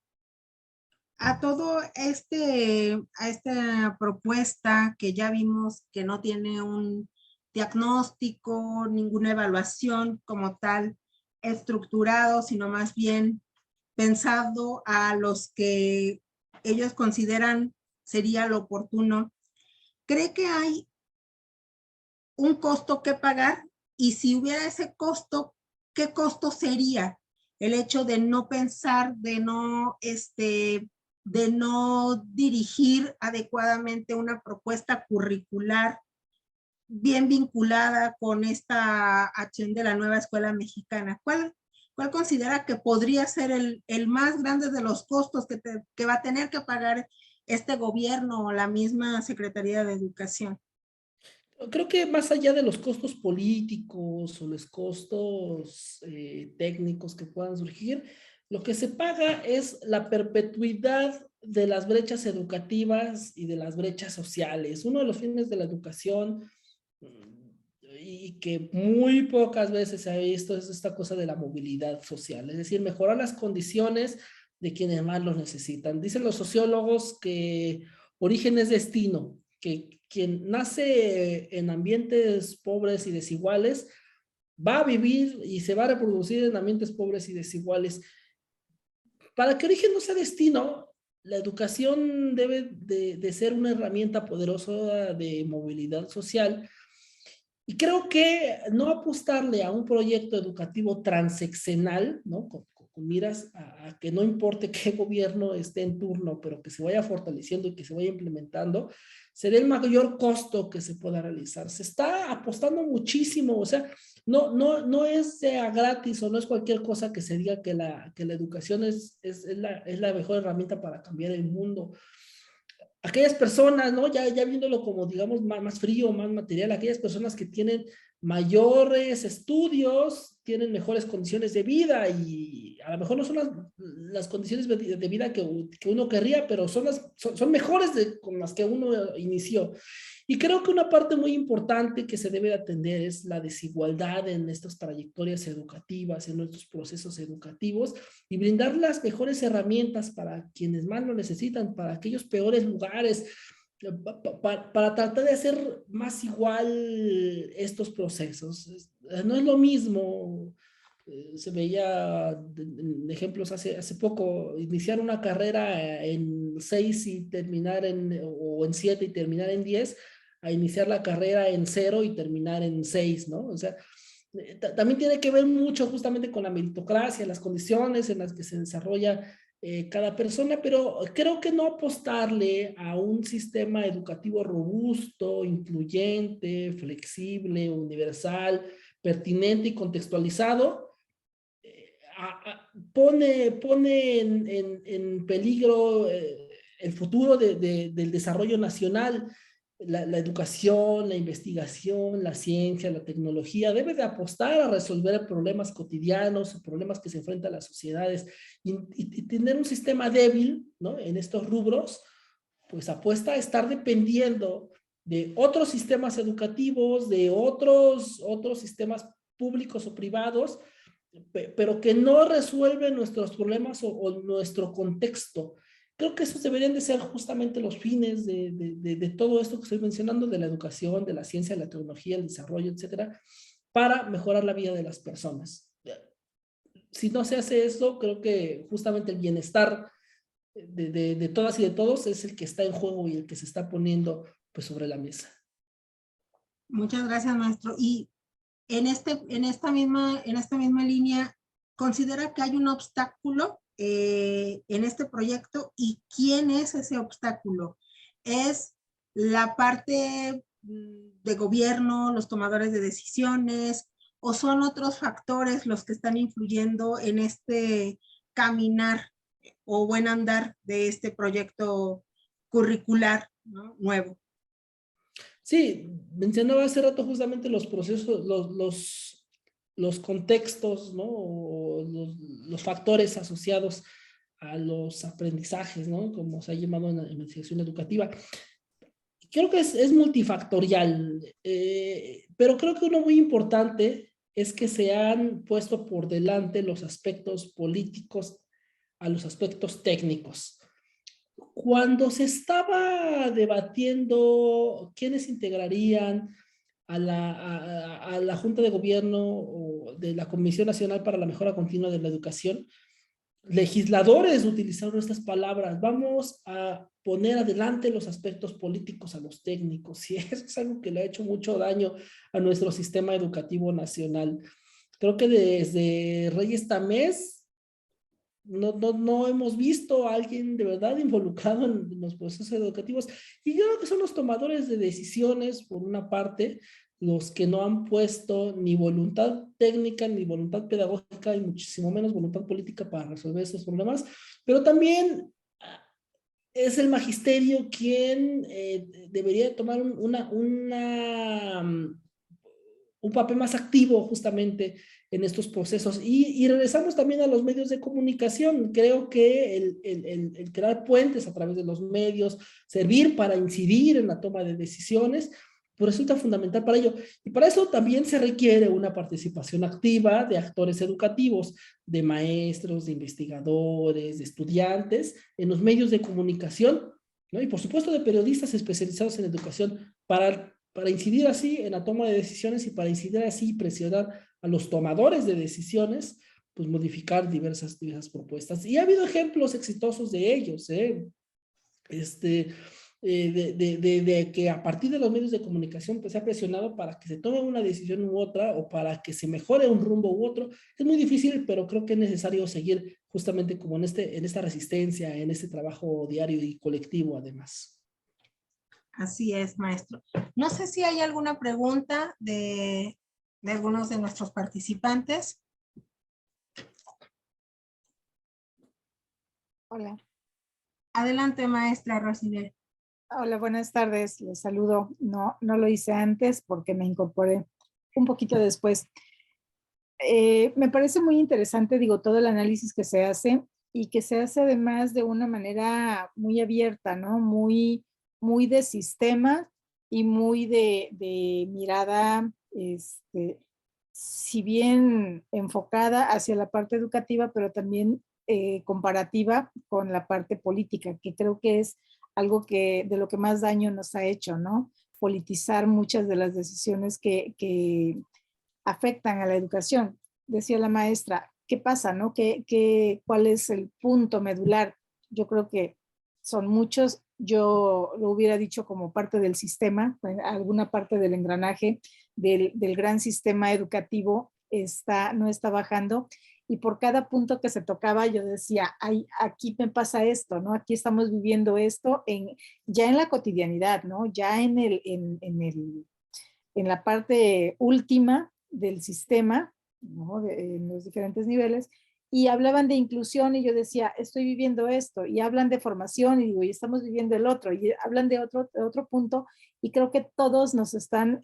a todo a esta propuesta que ya vimos que no tiene un diagnóstico, ninguna evaluación como tal estructurado, sino más bien pensado a los que ellos consideran sería lo oportuno. ¿cree que hay un costo que pagar? Y si hubiera ese costo, ¿qué costo sería el hecho de no pensar, de no dirigir adecuadamente una propuesta curricular bien vinculada con esta acción de la nueva escuela mexicana? ¿Cuál considera que podría ser el más grande de los costos que va a tener que pagar este gobierno o la misma Secretaría de Educación? Creo que más allá de los costos políticos o los costos técnicos que puedan surgir, lo que se paga es la perpetuidad de las brechas educativas y de las brechas sociales. Uno de los fines de la educación y que muy pocas veces se ha visto es esta cosa de la movilidad social, es decir, mejorar las condiciones de quienes más los necesitan. Dicen los sociólogos que origen es destino, que quien nace en ambientes pobres y desiguales va a vivir y se va a reproducir en ambientes pobres y desiguales. Para que origen no sea destino, la educación debe de ser una herramienta poderosa de movilidad social. Y creo que no apostarle a un proyecto educativo transeccional, ¿no? Con miras a que no importe qué gobierno esté en turno, pero que se vaya fortaleciendo y que se vaya implementando, sería el mayor costo que se pueda realizar. Se está apostando muchísimo, o sea, no es gratis o no es cualquier cosa que se diga que la educación es la mejor herramienta para cambiar el mundo. Aquellas personas, ¿no? Ya viéndolo como, digamos, más frío, más material, aquellas personas que tienen mayores estudios, tienen mejores condiciones de vida y a lo mejor no son las condiciones de vida que uno querría, pero son mejores con las que uno inició. Y creo que una parte muy importante que se debe de atender es la desigualdad en estas trayectorias educativas, en nuestros procesos educativos y brindar las mejores herramientas para quienes más lo necesitan, para aquellos peores lugares, para tratar de hacer más igual estos procesos. No es lo mismo, se veía ejemplos hace poco, iniciar una carrera en 6 y terminar o en 7 y terminar en 10, a iniciar la carrera en 0 y terminar en 6, ¿no? O sea, también tiene que ver mucho justamente con la meritocracia, las condiciones en las que se desarrolla cada persona, pero creo que no apostarle a un sistema educativo robusto, incluyente, flexible, universal, pertinente y contextualizado, pone en peligro el futuro del desarrollo nacional. La educación, la investigación, la ciencia, la tecnología, debe de apostar a resolver problemas cotidianos, problemas que se enfrentan las sociedades y tener un sistema débil, ¿no? En estos rubros, pues apuesta a estar dependiendo de otros sistemas educativos, de otros sistemas públicos o privados, pero que no resuelven nuestros problemas o nuestro contexto. Creo que esos deberían de ser justamente los fines de todo esto que estoy mencionando, de la educación, de la ciencia, de la tecnología, el desarrollo, etcétera, para mejorar la vida de las personas. Si no se hace eso, creo que justamente el bienestar de todas y de todos es el que está en juego y el que se está poniendo pues sobre la mesa. Muchas gracias, maestro. Y en esta misma línea, ¿considera que hay un obstáculo en este proyecto? ¿Y quién es ese obstáculo? ¿Es la parte de gobierno, los tomadores de decisiones, o son otros factores los que están influyendo en este caminar o buen andar de este proyecto curricular, ¿no? Nuevo? Sí, mencionaba hace rato justamente los procesos, los contextos, ¿no? O los factores asociados a los aprendizajes, ¿no? Como se ha llamado en la investigación educativa. Creo que es multifactorial, pero creo que uno muy importante es que se han puesto por delante los aspectos políticos a los aspectos técnicos. Cuando se estaba debatiendo quiénes integrarían a la Junta de Gobierno o de la Comisión Nacional para la Mejora Continua de la Educación, legisladores utilizaron estas palabras, vamos a poner adelante los aspectos políticos a los técnicos, y eso es algo que le ha hecho mucho daño a nuestro sistema educativo nacional. Creo que desde Reyes Tamés no hemos visto a alguien de verdad involucrado en los procesos educativos, y yo creo que son los tomadores de decisiones, por una parte, los que no han puesto ni voluntad técnica, ni voluntad pedagógica, y muchísimo menos voluntad política para resolver estos problemas, pero también es el magisterio quien debería tomar un papel más activo justamente en estos procesos. Y regresamos también a los medios de comunicación. Creo que el crear puentes a través de los medios, servir para incidir en la toma de decisiones, pues resulta fundamental para ello. Y para eso también se requiere una participación activa de actores educativos, de maestros, de investigadores, de estudiantes, en los medios de comunicación, ¿no? Y por supuesto de periodistas especializados en educación para incidir así en la toma de decisiones, y para incidir así y presionar a los tomadores de decisiones, pues modificar diversas propuestas. Y ha habido ejemplos exitosos de ellos, de que a partir de los medios de comunicación pues se ha presionado para que se tome una decisión u otra, o para que se mejore un rumbo u otro. Es muy difícil, pero creo que es necesario seguir justamente como en esta resistencia, en este trabajo diario y colectivo además. Así es, maestro. No sé si hay alguna pregunta de algunos de nuestros participantes. Hola. Adelante, maestra Rosibel. Hola, buenas tardes. Les saludo. No lo hice antes porque me incorporé un poquito después. Me parece muy interesante, digo, todo el análisis que se hace, y que se hace además de una manera muy abierta, ¿no? Muy de sistema y muy de mirada, si bien enfocada hacia la parte educativa, pero también comparativa con la parte política, que creo que es algo de lo que más daño nos ha hecho, ¿no? Politizar muchas de las decisiones que afectan a la educación. Decía la maestra, ¿qué pasa, no? ¿Cuál es el punto medular? Yo creo que son muchos. Yo lo hubiera dicho como parte del sistema, alguna parte del engranaje del gran sistema educativo no está bajando, y por cada punto que se tocaba yo decía, ay, aquí me pasa esto, ¿no? Aquí estamos viviendo esto ya en la cotidianidad, ¿no? Ya en la parte última del sistema, ¿no? En los diferentes niveles, y hablaban de inclusión, y yo decía, estoy viviendo esto, y hablan de formación, y digo, y estamos viviendo el otro, y hablan de otro punto, y creo que todos nos están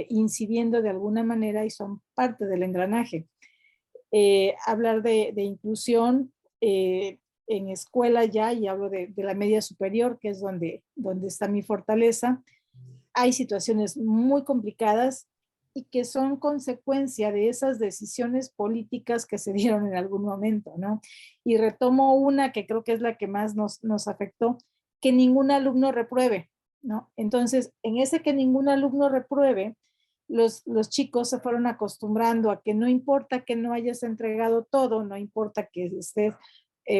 incidiendo de alguna manera y son parte del engranaje. Hablar de inclusión en escuela ya, y hablo de la media superior, que es donde está mi fortaleza. Hay situaciones muy complicadas y que son consecuencia de esas decisiones políticas que se dieron en algún momento, ¿no? Y retomo una que creo que es la que más nos afectó, que ningún alumno repruebe, ¿no? Entonces, en ese que ningún alumno repruebe, los chicos se fueron acostumbrando a que no importa que no hayas entregado todo, no importa que estés,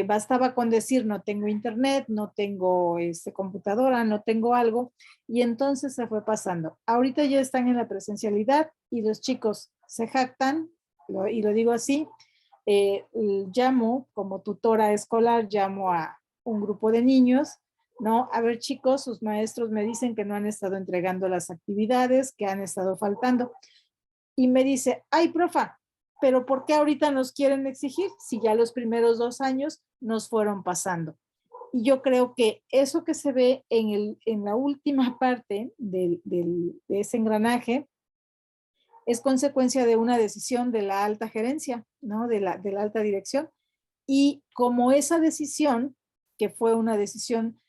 bastaba con decir no tengo internet, no tengo computadora, no tengo algo, y entonces se fue pasando. Ahorita ya están en la presencialidad y los chicos se jactan, y lo digo así, llamo como tutora escolar, llamo a un grupo de niños, ¿no? A ver, chicos, sus maestros me dicen que no han estado entregando las actividades, que han estado faltando. Y me dice, ay, profa, pero ¿por qué ahorita nos quieren exigir si ya los primeros 2 años nos fueron pasando? Y yo creo que eso que se ve en la última parte de ese engranaje es consecuencia de una decisión de la alta gerencia, ¿no? De la alta dirección. Y como esa decisión, que fue una decisión,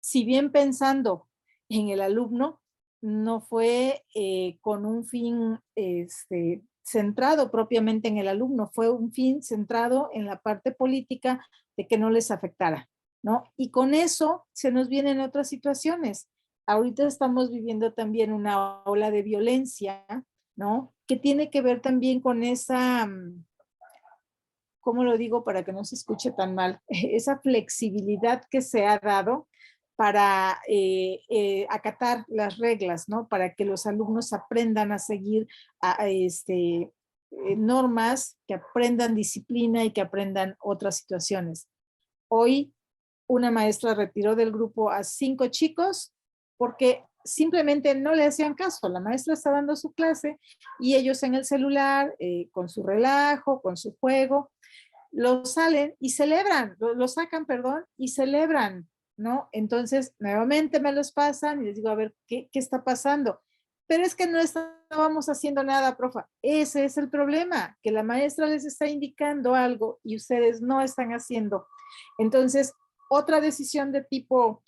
si bien pensando en el alumno, no fue con un fin centrado propiamente en el alumno, fue un fin centrado en la parte política de que no les afectara, ¿no? Y con eso se nos vienen otras situaciones. Ahorita estamos viviendo también una ola de violencia, ¿no? Que tiene que ver también con esa ¿cómo lo digo para que no se escuche tan mal? Esa flexibilidad que se ha dado para acatar las reglas, ¿no? Para que los alumnos aprendan a seguir normas, que aprendan disciplina y que aprendan otras situaciones. Hoy una maestra retiró del grupo a 5 chicos porque simplemente no le hacían caso. La maestra está dando su clase y ellos en el celular, con su relajo, con su juego, lo salen y celebran, lo sacan, perdón, y celebran, ¿no? Entonces, nuevamente me los pasan y les digo, a ver, ¿qué está pasando? Pero es que no estábamos haciendo nada, profa. Ese es el problema, que la maestra les está indicando algo y ustedes no están haciendo. Entonces, otra decisión de tipo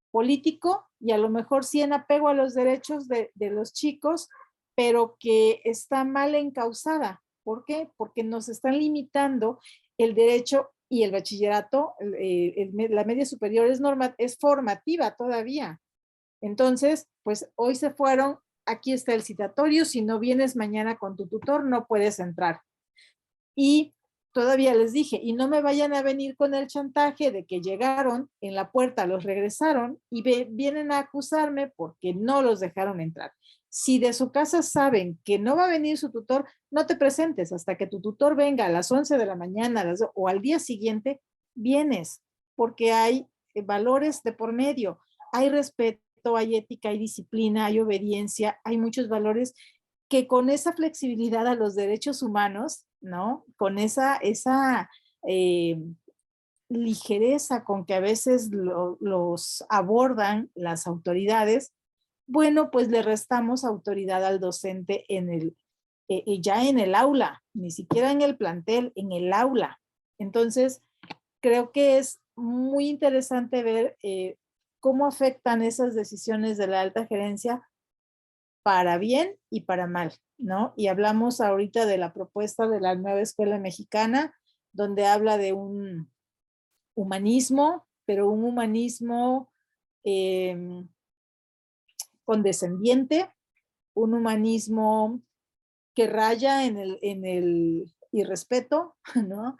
político y a lo mejor sí en apego a los derechos de los chicos, pero que está mal encausada. ¿Por qué? Porque nos están limitando el derecho y el bachillerato, la media superior es formativa todavía. Entonces, pues hoy se fueron, aquí está el citatorio, si no vienes mañana con tu tutor no puedes entrar. Y todavía les dije, y no me vayan a venir con el chantaje de que llegaron en la puerta, los regresaron y vienen a acusarme porque no los dejaron entrar. Si de su casa saben que no va a venir su tutor, no te presentes hasta que tu tutor venga a las 11 de la mañana o al día siguiente, vienes, porque hay valores de por medio, hay respeto, hay ética, hay disciplina, hay obediencia, hay muchos valores que con esa flexibilidad a los derechos humanos, ¿no? Con esa ligereza con que a veces los abordan las autoridades, bueno, pues le restamos autoridad al docente ya en el aula, ni siquiera en el plantel, en el aula. Entonces, creo que es muy interesante ver cómo afectan esas decisiones de la alta gerencia para bien y para mal, ¿no? Y hablamos ahorita de la propuesta de la nueva escuela mexicana, donde habla de un humanismo, pero un humanismo condescendiente, un humanismo que raya en el irrespeto, ¿no?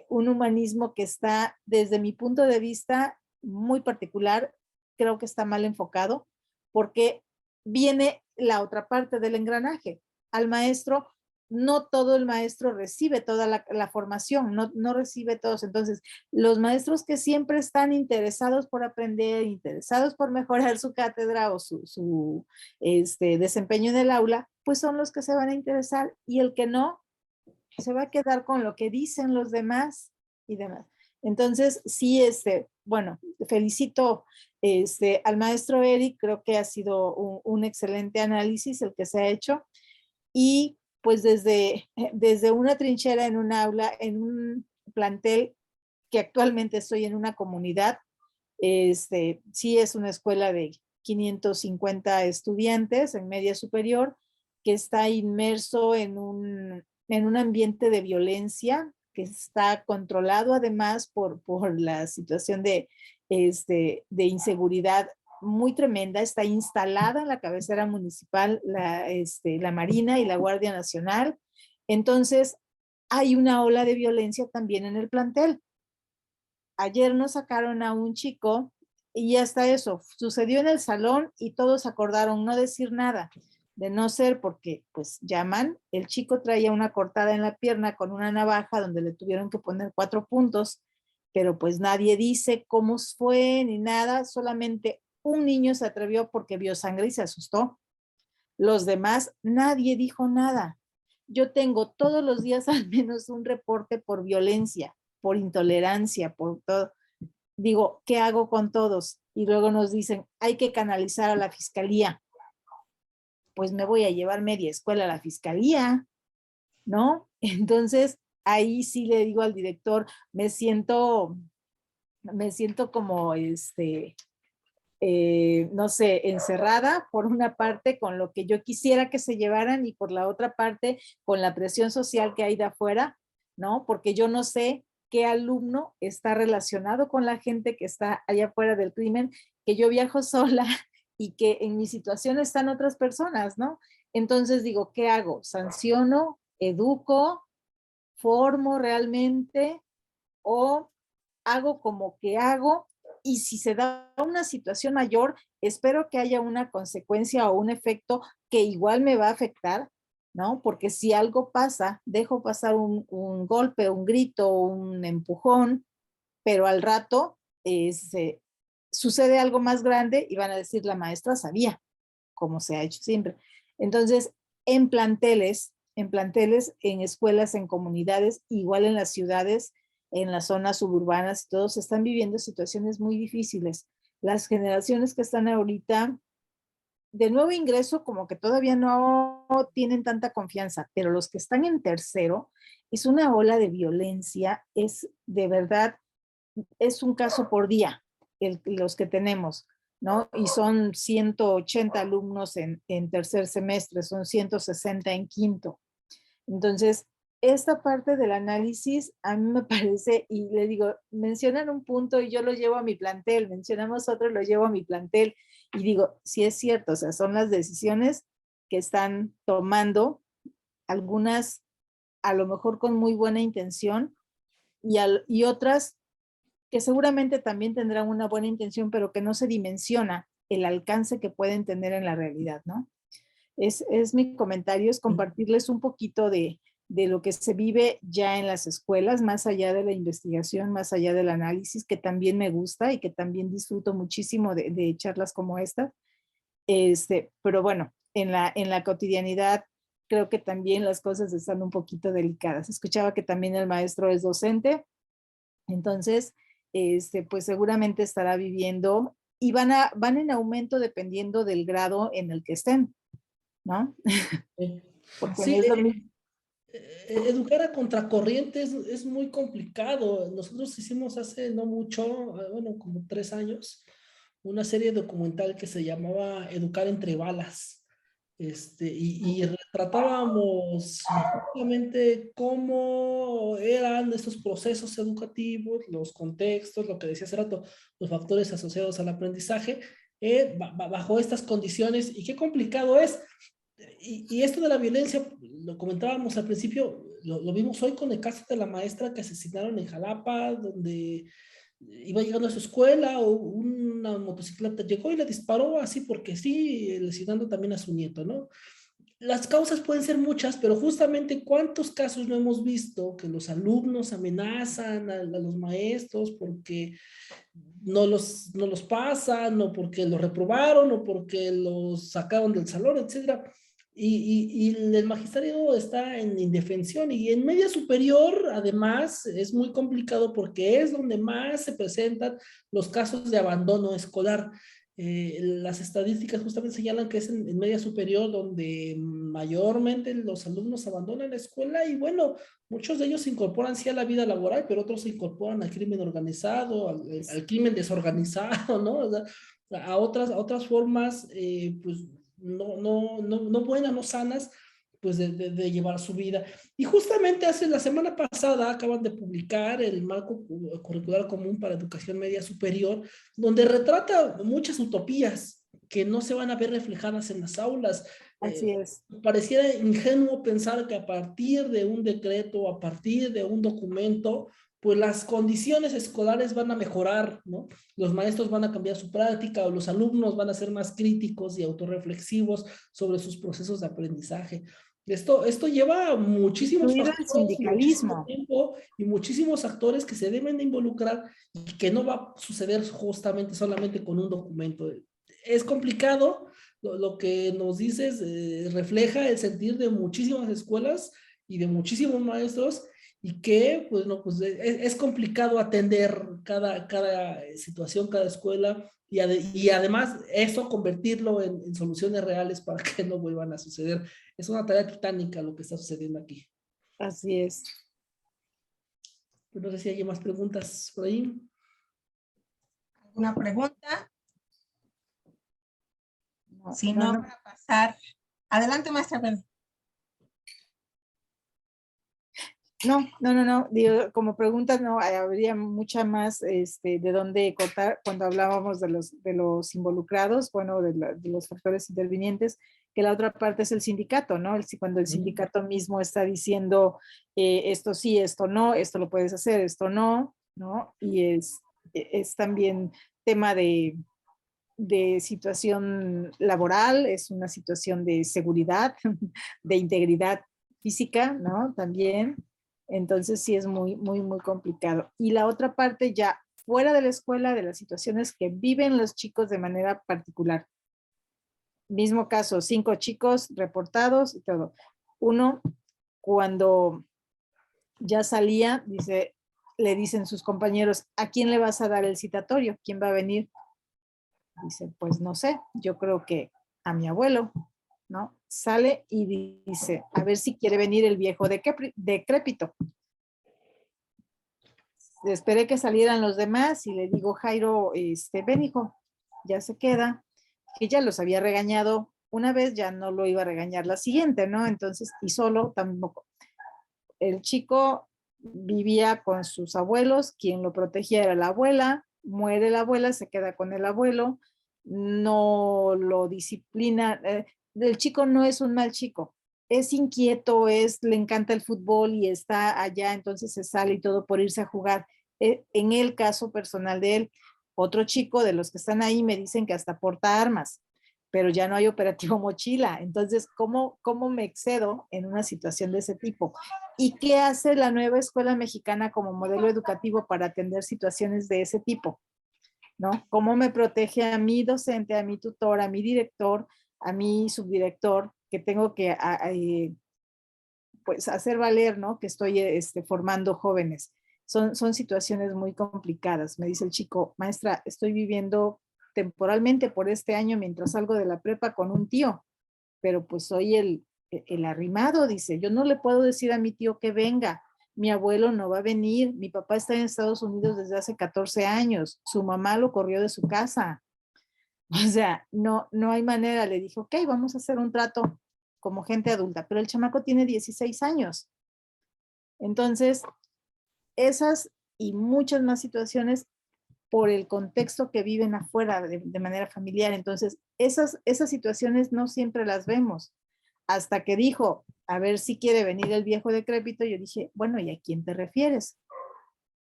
Un humanismo que está, desde mi punto de vista, muy particular, creo que está mal enfocado, porque viene la otra parte del engranaje. Al maestro, no todo el maestro recibe toda la formación, no recibe todos. Entonces, los maestros que siempre están interesados por aprender, interesados por mejorar su cátedra o su desempeño en el aula, pues son los que se van a interesar, y el que no, se va a quedar con lo que dicen los demás y demás. Entonces, sí, bueno, felicito al maestro Eric, creo que ha sido un excelente análisis el que se ha hecho, y pues desde una trinchera en un aula, en un plantel que actualmente estoy en una comunidad, sí es una escuela de 550 estudiantes en media superior, que está inmerso en un ambiente de violencia, que está controlado además por la situación de inseguridad muy tremenda. Está instalada en la cabecera municipal la Marina y la Guardia Nacional. Entonces, hay una ola de violencia también en el plantel. Ayer nos sacaron a un chico y hasta eso sucedió en el salón y todos acordaron no decir nada, de no ser porque pues llaman. El chico traía una cortada en la pierna con una navaja donde le tuvieron que poner 4 puntos, pero pues nadie dice cómo fue ni nada, solamente un niño se atrevió porque vio sangre y se asustó. Los demás, nadie dijo nada. Yo tengo todos los días al menos un reporte por violencia, por intolerancia, por todo. Digo, ¿qué hago con todos? Y luego nos dicen, hay que canalizar a la fiscalía. Pues me voy a llevar media escuela a la fiscalía, ¿no? Entonces, ahí sí le digo al director, me siento como, no sé, encerrada por una parte con lo que yo quisiera que se llevaran y por la otra parte con la presión social que hay de afuera, ¿no? Porque yo no sé qué alumno está relacionado con la gente que está allá afuera del crimen, que yo viajo sola y que en mi situación están otras personas, ¿no? Entonces digo, ¿qué hago? ¿Sanciono? ¿Educo? formo realmente o hago como que hago, y si se da una situación mayor, espero que haya una consecuencia o un efecto que igual me va a afectar, ¿no? Porque si algo pasa, dejo pasar un golpe, un grito, un empujón, pero al rato sucede algo más grande y van a decir, la maestra sabía, como se ha hecho siempre. Entonces, en escuelas, en comunidades, igual en las ciudades, en las zonas suburbanas, todos están viviendo situaciones muy difíciles. Las generaciones que están ahorita de nuevo ingreso como que todavía no tienen tanta confianza, pero los que están en tercero es una ola de violencia, es de verdad, es un caso por día los que tenemos, ¿no? Y son 180 alumnos en tercer semestre, son 160 en quinto. Entonces, esta parte del análisis a mí me parece, y le digo, mencionan un punto y yo lo llevo a mi plantel, mencionamos otro y lo llevo a mi plantel, y digo, sí es cierto, o sea, son las decisiones que están tomando, algunas a lo mejor con muy buena intención, y otras que seguramente también tendrán una buena intención, pero que no se dimensiona el alcance que pueden tener en la realidad, ¿no? Es mi comentario, es compartirles un poquito de lo que se vive ya en las escuelas, más allá de la investigación, más allá del análisis, que también me gusta y que también disfruto muchísimo de charlas como esta. Pero bueno, en la cotidianidad creo que también las cosas están un poquito delicadas. Escuchaba que también el maestro es docente, entonces, pues seguramente estará viviendo y van en aumento dependiendo del grado en el que estén, ¿no? Porque no Sí, es lo mismo. educar a contracorriente es muy complicado. Nosotros hicimos hace no mucho, bueno, como 3 años, una serie documental que se llamaba Educar entre balas. Y retratábamos justamente cómo eran estos procesos educativos, los contextos, lo que decía hace rato, los factores asociados al aprendizaje, bajo estas condiciones, y qué complicado es. Y esto de la violencia, lo comentábamos al principio, lo vimos hoy con el caso de la maestra que asesinaron en Jalapa, donde iba llegando a su escuela, o una motocicleta llegó y le disparó así porque sí, lesionando también a su nieto, ¿no? Las causas pueden ser muchas, pero justamente cuántos casos no hemos visto que los alumnos amenazan a los maestros porque no los pasan, o porque los reprobaron, o porque los sacaron del salón, etcétera. Y el magisterio está en indefensión, y en media superior además es muy complicado porque es donde más se presentan los casos de abandono escolar. Las estadísticas justamente señalan que es en media superior donde mayormente los alumnos abandonan la escuela, y bueno, muchos de ellos se incorporan sí a la vida laboral, pero otros se incorporan al crimen organizado, al crimen desorganizado, ¿no? O sea, a otras formas, pues no buenas, no sanas, pues de llevar su vida. Y justamente hace la semana pasada acaban de publicar el marco curricular común para educación media superior, donde retrata muchas utopías que no se van a ver reflejadas en las aulas. Así es. Pareciera ingenuo pensar que a partir de un decreto, a partir de un documento, pues las condiciones escolares van a mejorar, ¿no? Los maestros van a cambiar su práctica, o los alumnos van a ser más críticos y autorreflexivos sobre sus procesos de aprendizaje. Esto lleva muchísimos Incluido el factores, muchísimo sindicalismo. tiempo y muchísimos actores que se deben de involucrar, y que no va a suceder justamente solamente con un documento. Es complicado. Lo que nos dices refleja el sentir de muchísimas escuelas y de muchísimos maestros, y que pues, no, pues es complicado atender cada situación, cada escuela, y además eso convertirlo en soluciones reales para que no vuelvan a suceder. Es una tarea titánica lo que está sucediendo aquí. Así es. Pues no sé si hay más preguntas por ahí. ¿Alguna pregunta? No, Si no, no, no. para pasar. Adelante, maestra. No. Digo, como preguntas, no, habría mucha más de dónde cortar cuando hablábamos de los involucrados, bueno, de los factores intervinientes. que la otra parte es el sindicato, ¿no? Cuando el sindicato mismo está diciendo esto sí, esto no, esto lo puedes hacer, esto no, ¿no? Y es también tema de situación laboral, es una situación de seguridad, de integridad física, ¿no? También. Entonces sí es muy, muy, muy complicado. Y la otra parte ya fuera de la escuela, de las situaciones que viven los chicos de manera particular. Mismo caso, 5 chicos reportados y todo. Uno, cuando ya salía, le dicen sus compañeros, ¿a quién le vas a dar el citatorio? ¿Quién va a venir? Dice, pues no sé, yo creo que a mi abuelo, ¿no? Sale y dice, a ver si quiere venir el viejo decrépito. Esperé que salieran los demás y le digo, Jairo, ven hijo, ya se queda, que ya los había regañado una vez, ya no lo iba a regañar la siguiente, ¿no? Entonces, y solo tampoco. El chico vivía con sus abuelos, quien lo protegía era la abuela, muere la abuela, se queda con el abuelo, no lo disciplina. El chico no es un mal chico, es inquieto, le encanta el fútbol y está allá, entonces se sale y todo por irse a jugar. En el caso personal de él, otro chico de los que están ahí me dicen que hasta porta armas, pero ya no hay operativo mochila. Entonces, ¿cómo me excedo en una situación de ese tipo? ¿Y qué hace la nueva escuela mexicana como modelo educativo para atender situaciones de ese tipo? ¿No? ¿Cómo me protege a mi docente, a mi tutor, a mi director, a mi subdirector, que tengo que pues hacer valer, ¿no? Que estoy formando jóvenes. Son situaciones muy complicadas. Me dice el chico, maestra, estoy viviendo temporalmente por este año mientras salgo de la prepa con un tío, pero pues soy el arrimado, dice, yo no le puedo decir a mi tío que venga, mi abuelo no va a venir, mi papá está en Estados Unidos desde hace 14 años, su mamá lo corrió de su casa. O sea, no hay manera. Le dije, ok, vamos a hacer un trato como gente adulta, pero el chamaco tiene 16 años. Entonces, esas y muchas más situaciones por el contexto que viven afuera de manera familiar. Entonces, esas situaciones no siempre las vemos. Hasta que dijo, a ver si quiere venir el viejo decrépito, yo dije, bueno, ¿y a quién te refieres?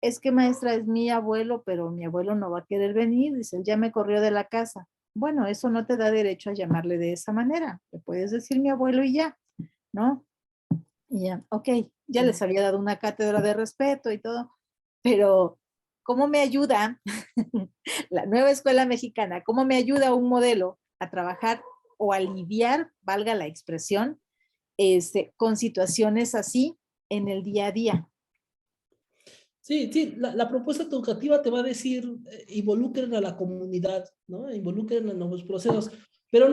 Es que maestra, es mi abuelo, pero mi abuelo no va a querer venir, dice, él ya me corrió de la casa. Bueno, eso no te da derecho a llamarle de esa manera. Le puedes decir mi abuelo y ya, ¿no? Y ya, ok, ya les había dado una cátedra de respeto y todo, pero ¿cómo me ayuda la nueva escuela mexicana? ¿Cómo me ayuda un modelo a trabajar o aliviar, valga la expresión, con situaciones así en el día a día? Sí, sí, la propuesta educativa te va a decir, involucren a la comunidad, ¿no? Involucren a nuevos procesos, pero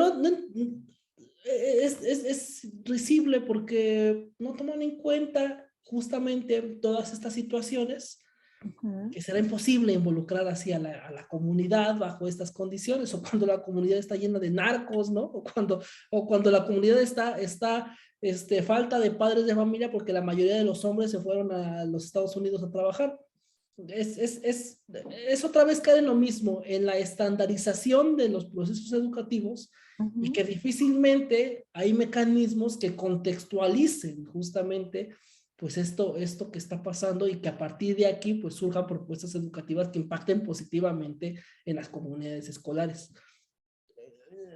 es risible porque no toman en cuenta justamente todas estas situaciones que será imposible involucrar así a la comunidad bajo estas condiciones, o cuando la comunidad está llena de narcos, ¿no? O cuando la comunidad está falta de padres de familia porque la mayoría de los hombres se fueron a los Estados Unidos a trabajar. Es otra vez caer en lo mismo, en la estandarización de los procesos educativos, y que difícilmente hay mecanismos que contextualicen justamente pues esto que está pasando, y que a partir de aquí pues surjan propuestas educativas que impacten positivamente en las comunidades escolares.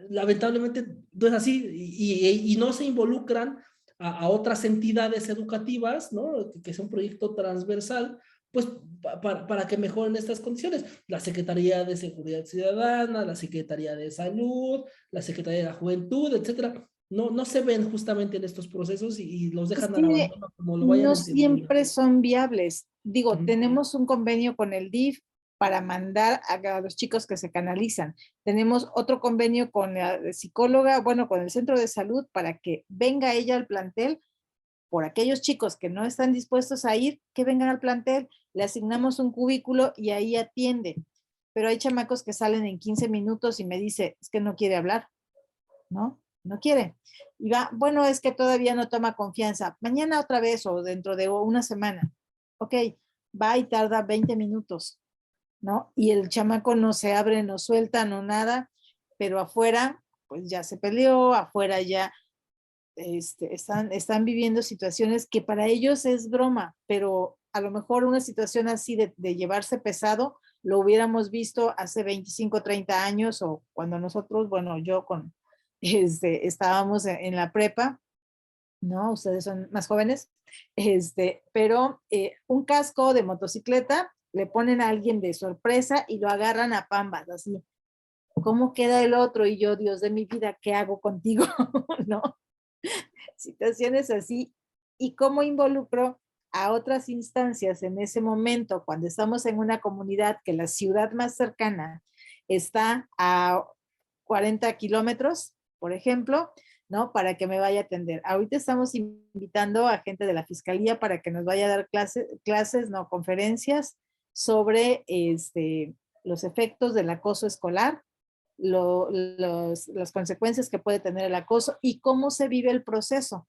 Lamentablemente no es así, y no se involucran a otras entidades educativas, ¿no? Que es un proyecto transversal, pues para que mejoren estas condiciones. La Secretaría de Seguridad Ciudadana, la Secretaría de Salud, la Secretaría de la Juventud, etcétera. No se ven justamente en estos procesos, y los Es dejan al que abandono como lo vayan no entendiendo. siempre son viables. Digo, tenemos un convenio con el DIF para mandar a los chicos que se canalizan. Tenemos otro convenio con la psicóloga, bueno, con el centro de salud, para que venga ella al plantel. Por aquellos chicos que no están dispuestos a ir, que vengan al plantel, le asignamos un cubículo y ahí atiende. Pero hay chamacos que salen en 15 minutos y me dice, es que no quiere hablar, ¿no? No quiere. Y va, bueno, es que todavía no toma confianza. Mañana otra vez o dentro de una semana. Ok, va y tarda 20 minutos, ¿no? Y el chamaco no se abre, no suelta, no nada, pero afuera pues ya se peleó, afuera ya están viviendo situaciones que para ellos es broma, pero a lo mejor una situación así de llevarse pesado lo hubiéramos visto hace 25, 30 años o cuando nosotros, bueno, yo estábamos en la prepa, ¿no? Ustedes son más jóvenes, pero un casco de motocicleta le ponen a alguien de sorpresa y lo agarran a pambas, así. ¿Cómo queda el otro? Y yo, Dios de mi vida, ¿qué hago contigo? ¿No? Situaciones así. ¿Y cómo involucro a otras instancias en ese momento cuando estamos en una comunidad que la ciudad más cercana está a 40 kilómetros, por ejemplo, ¿no? Para que me vaya a atender. Ahorita estamos invitando a gente de la Fiscalía para que nos vaya a dar clases, no, conferencias sobre los efectos del acoso escolar, las consecuencias que puede tener el acoso y cómo se vive el proceso,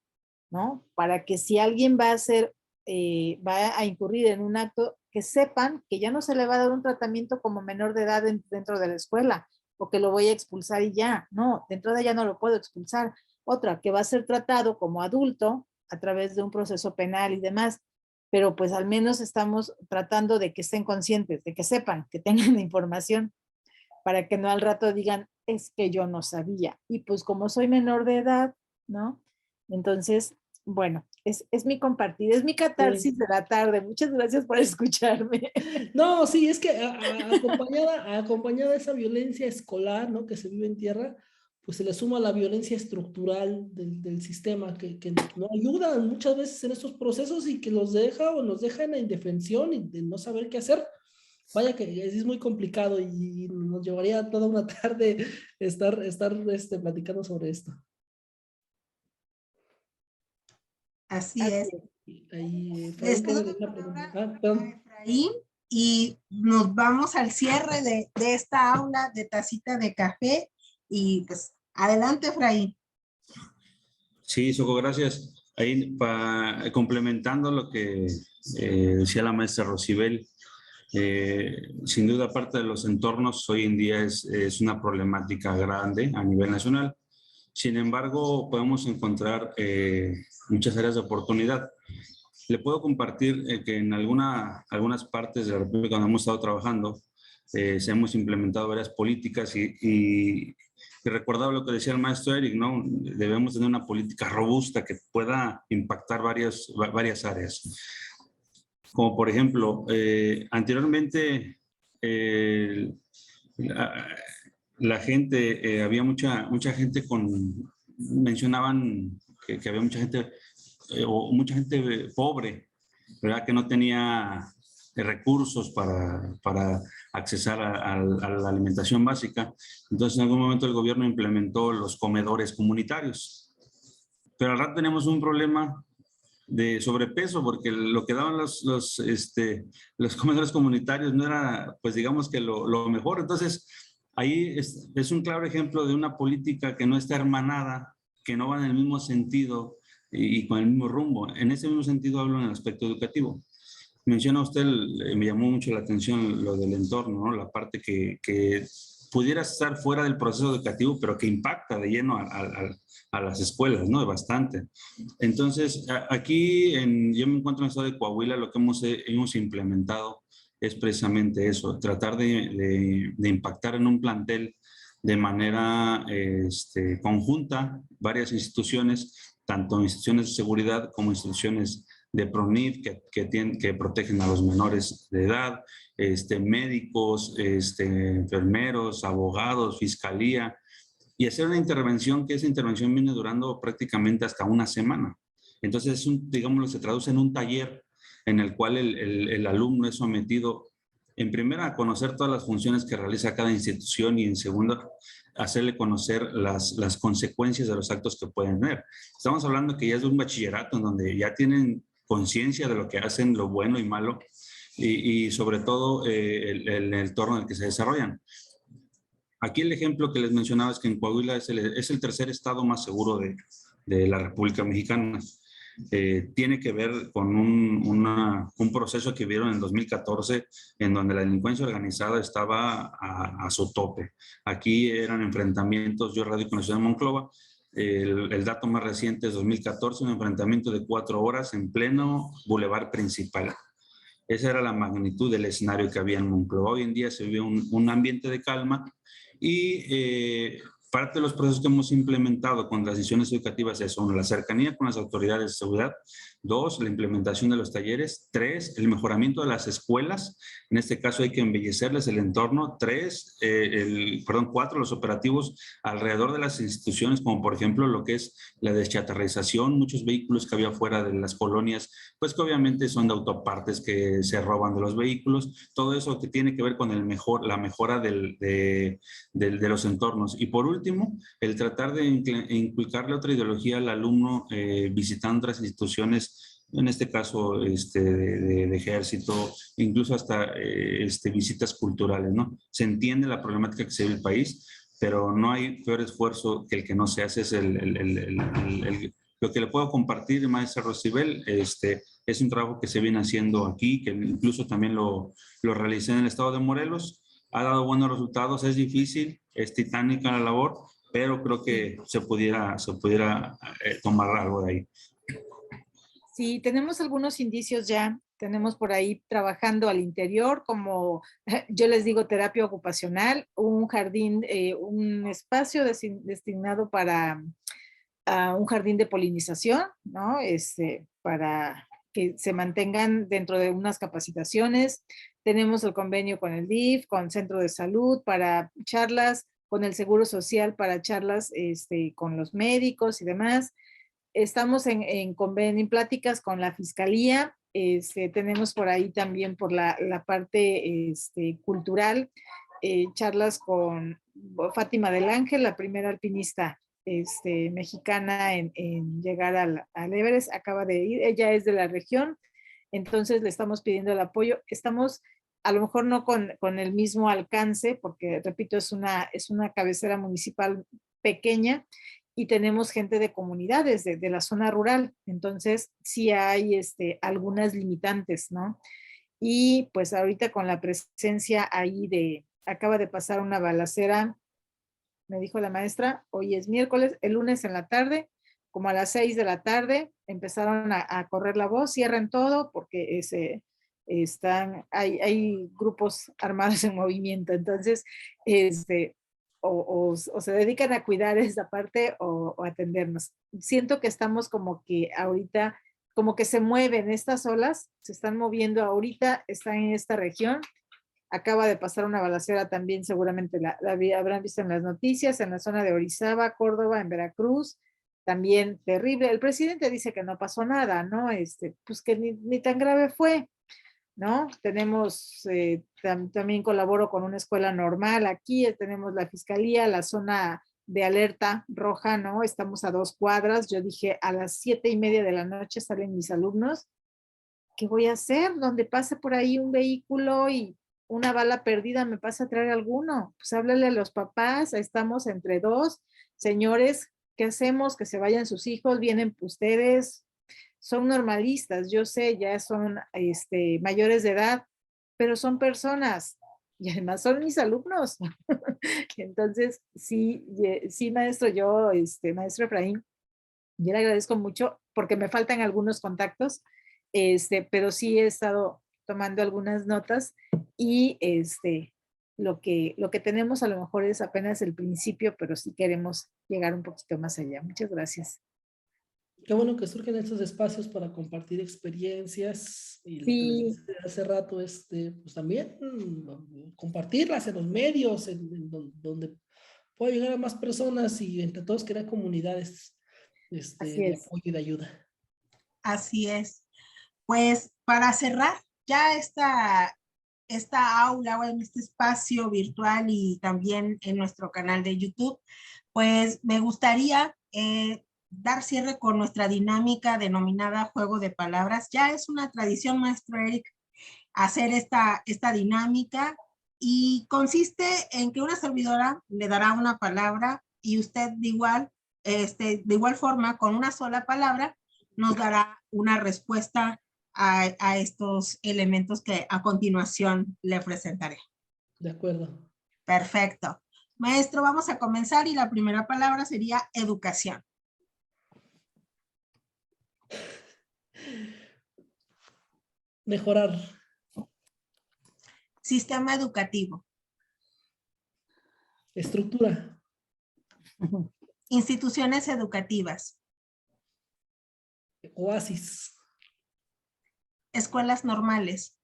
¿no? Para que si alguien va a incurrir en un acto, que sepan que ya no se le va a dar un tratamiento como menor de edad dentro de la escuela, o que lo voy a expulsar y ya. No, de entrada ya no lo puedo expulsar. Otra, que va a ser tratado como adulto a través de un proceso penal y demás, pero pues al menos estamos tratando de que estén conscientes, de que sepan, que tengan la información, para que no al rato digan, es que yo no sabía. Y pues como soy menor de edad, ¿no? Entonces, bueno, es mi compartir, es mi catarsis de la tarde. Muchas gracias por escucharme. No, sí, es que acompañada de esa violencia escolar, ¿no? Que se vive en tierra, pues se le suma la violencia estructural del sistema que no ayuda muchas veces en estos procesos y que los deja o nos deja en la indefensión y de no saber qué hacer. Vaya que es muy complicado y nos llevaría toda una tarde estar platicando sobre esto. Así es. Ahí, Les cedo la palabra a Efraín y nos vamos al cierre de esta aula de tacita de café y pues adelante, Efraín. Sí, Soco, gracias. Ahí, complementando lo que decía la maestra Rosibel, sin duda, parte de los entornos hoy en día es una problemática grande a nivel nacional. Sin embargo, podemos encontrar muchas áreas de oportunidad. Le puedo compartir que en algunas partes de la República donde hemos estado trabajando, se hemos implementado varias políticas y recordaba lo que decía el maestro Eric, ¿no? Debemos tener una política robusta que pueda impactar varias áreas. Como por ejemplo, anteriormente la gente, había mucha gente mencionaban que había mucha gente o mucha gente pobre, ¿verdad? Que no tenía recursos para accesar a la alimentación básica. Entonces, en algún momento el gobierno implementó los comedores comunitarios. Pero al rato tenemos un problema de sobrepeso, porque lo que daban los comedores comunitarios no era, pues digamos que lo mejor. Entonces, ahí es un claro ejemplo de una política que no está hermanada, que no va en el mismo sentido y con el mismo rumbo. En ese mismo sentido hablo en el aspecto educativo. Menciona usted, me llamó mucho la atención lo del entorno, ¿no? La parte que pudiera estar fuera del proceso educativo, pero que impacta de lleno a las escuelas, ¿no? Bastante. Entonces, aquí yo me encuentro en el estado de Coahuila, lo que hemos implementado es precisamente eso, tratar de impactar en un plantel de manera conjunta varias instituciones, tanto instituciones de seguridad como instituciones de PRONIF que protegen a los menores de edad, médicos, enfermeros, abogados, fiscalía, y hacer una intervención que esa intervención viene durando prácticamente hasta una semana. Entonces, digámoslo, se traduce en un taller en el cual el alumno es sometido, en primera, a conocer todas las funciones que realiza cada institución y en segunda, hacerle conocer las consecuencias de los actos que pueden tener. Estamos hablando que ya es de un bachillerato en donde ya tienen conciencia de lo que hacen, lo bueno y malo, y sobre todo el entorno en el que se desarrollan. Aquí el ejemplo que les mencionaba es que en Coahuila es el tercer estado más seguro de la República Mexicana. tiene que ver con un proceso que vieron en 2014 en donde la delincuencia organizada estaba a su tope. Aquí eran enfrentamientos, yo radico en la ciudad de Monclova, el dato más reciente es 2014, un enfrentamiento de 4 horas en pleno bulevar principal. Esa era la magnitud del escenario que había en Monclova. Hoy en día se vive un ambiente de calma y parte de los procesos que hemos implementado con las decisiones educativas es, uno, la cercanía con las autoridades de seguridad; 2, la implementación de los talleres; 3, el mejoramiento de las escuelas. En este caso hay que embellecerles el entorno. 4, los operativos alrededor de las instituciones, como por ejemplo lo que es la deschatarrización. Muchos vehículos que había fuera de las colonias, pues que obviamente son de autopartes que se roban de los vehículos. Todo eso que tiene que ver con la mejora de los entornos. Y por último, el tratar de inculcarle otra ideología al alumno visitando otras instituciones, en este caso de ejército, incluso hasta visitas culturales, ¿no? Se entiende la problemática que se vive en el país, pero no hay peor esfuerzo que el que no se hace. Es lo que le puedo compartir, maestra Rosibel, es un trabajo que se viene haciendo aquí, que incluso también lo realicé en el estado de Morelos. Ha dado buenos resultados, es difícil, es titánica la labor, pero creo que se pudiera tomar algo de ahí. Sí, tenemos algunos indicios ya. Tenemos por ahí trabajando al interior, como yo les digo, terapia ocupacional, un jardín, un espacio destinado para un jardín de polinización, ¿no? Para que se mantengan dentro de unas capacitaciones. Tenemos el convenio con el DIF, con el Centro de Salud para charlas, con el Seguro Social para charlas con los médicos y demás. Estamos en convenio, en pláticas con la Fiscalía. Tenemos por ahí también por la parte cultural, charlas con Fátima del Ángel, la primera alpinista mexicana en llegar al Everest, acaba de ir, ella es de la región, entonces le estamos pidiendo el apoyo. Estamos a lo mejor no con el mismo alcance, porque repito, es una cabecera municipal pequeña y tenemos gente de comunidades de la zona rural, entonces sí hay algunas limitantes, ¿no? Y pues ahorita con la presencia ahí acaba de pasar una balacera, me dijo la maestra, hoy es miércoles, el lunes en la tarde, como a las 6 de la tarde, empezaron a correr la voz, cierren todo porque hay grupos armados en movimiento, entonces o se dedican a cuidar esa parte o atendernos. Siento que estamos como que ahorita, como que se mueven estas olas, se están moviendo ahorita, están en esta región. Acaba de pasar una balacera también, seguramente la habrán visto en las noticias, en la zona de Orizaba, Córdoba, en Veracruz, también terrible. El presidente dice que no pasó nada, ¿no? Pues que ni tan grave fue, ¿no? Tenemos, también colaboro con una escuela normal aquí, tenemos la Fiscalía, la zona de alerta roja, ¿no? Estamos a 2 cuadras. Yo dije, a las 7:30 de la noche salen mis alumnos. ¿Qué voy a hacer? Donde pase por ahí un vehículo y una bala perdida, me pasa a traer alguno. Pues háblale a los papás, estamos entre 2. Señores, ¿qué hacemos? Que se vayan sus hijos, vienen ustedes, son normalistas, yo sé, ya son mayores de edad, pero son personas y además son mis alumnos. Entonces, sí, maestro, maestro Efraín, yo le agradezco mucho porque me faltan algunos contactos, pero sí he estado tomando algunas notas y lo que tenemos a lo mejor es apenas el principio, pero sí queremos llegar un poquito más allá. Muchas gracias. Qué bueno que surgen estos espacios para compartir experiencias y lo que les Sí, decía hace rato, pues también compartirlas en los medios, donde pueda llegar a más personas y entre todos crear comunidades así de es. apoyo y de ayuda. Así es. Pues para cerrar ya esta aula o en este espacio virtual y también en nuestro canal de YouTube, pues me gustaría dar cierre con nuestra dinámica denominada Juego de Palabras. Ya es una tradición, maestro Eric, hacer esta dinámica y consiste en que una servidora le dará una palabra y usted de igual forma, con una sola palabra, nos dará una respuesta a estos elementos que a continuación le presentaré. De acuerdo. Perfecto. Maestro, vamos a comenzar y la primera palabra sería educación. Mejorar. Sistema educativo. Estructura. Instituciones educativas. Oasis. Escuelas normales.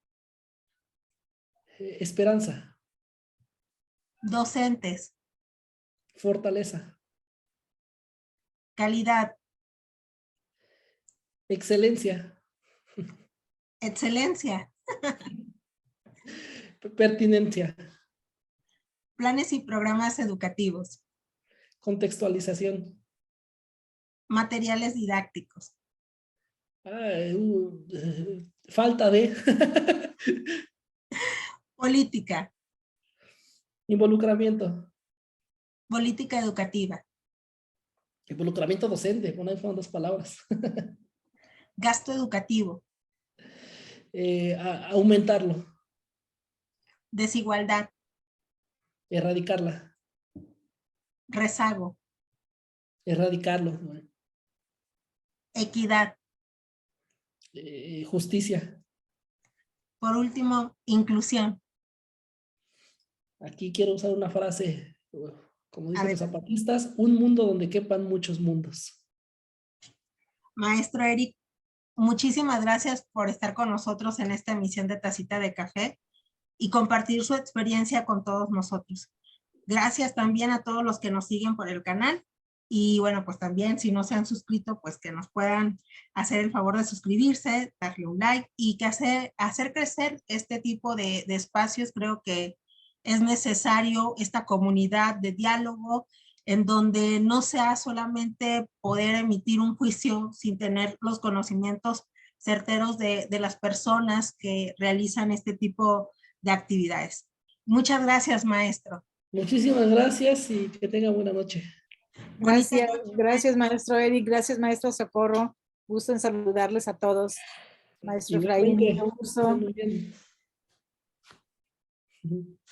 Esperanza. Docentes. Fortaleza. Calidad. Excelencia. Excelencia. Pertinencia. Planes y programas educativos. Contextualización. Materiales didácticos. Falta de. Política. Involucramiento. Política educativa. Involucramiento docente, una son dos palabras. Gasto educativo. Aumentarlo. Desigualdad. Erradicarla. Rezago. Erradicarlo. Equidad. Justicia. Por último, inclusión. Aquí quiero usar una frase, como dicen ver. los zapatistas, un mundo donde quepan muchos mundos. Maestro Eric, muchísimas gracias por estar con nosotros en esta emisión de Tacita de Café y compartir su experiencia con todos nosotros. Gracias también a todos los que nos siguen por el canal y bueno, pues también si no se han suscrito, pues que nos puedan hacer el favor de suscribirse, darle un like y que hacer crecer este tipo de espacios. Creo que es necesario esta comunidad de diálogo en donde no sea solamente poder emitir un juicio sin tener los conocimientos certeros de las personas que realizan este tipo de actividades. Muchas gracias, maestro. Muchísimas gracias y que tenga buena noche. Gracias, gracias maestro Eric, gracias maestro Socorro. Gusto en saludarles a todos. Maestro Efraín, Igualmente, mucho gusto. muy bien.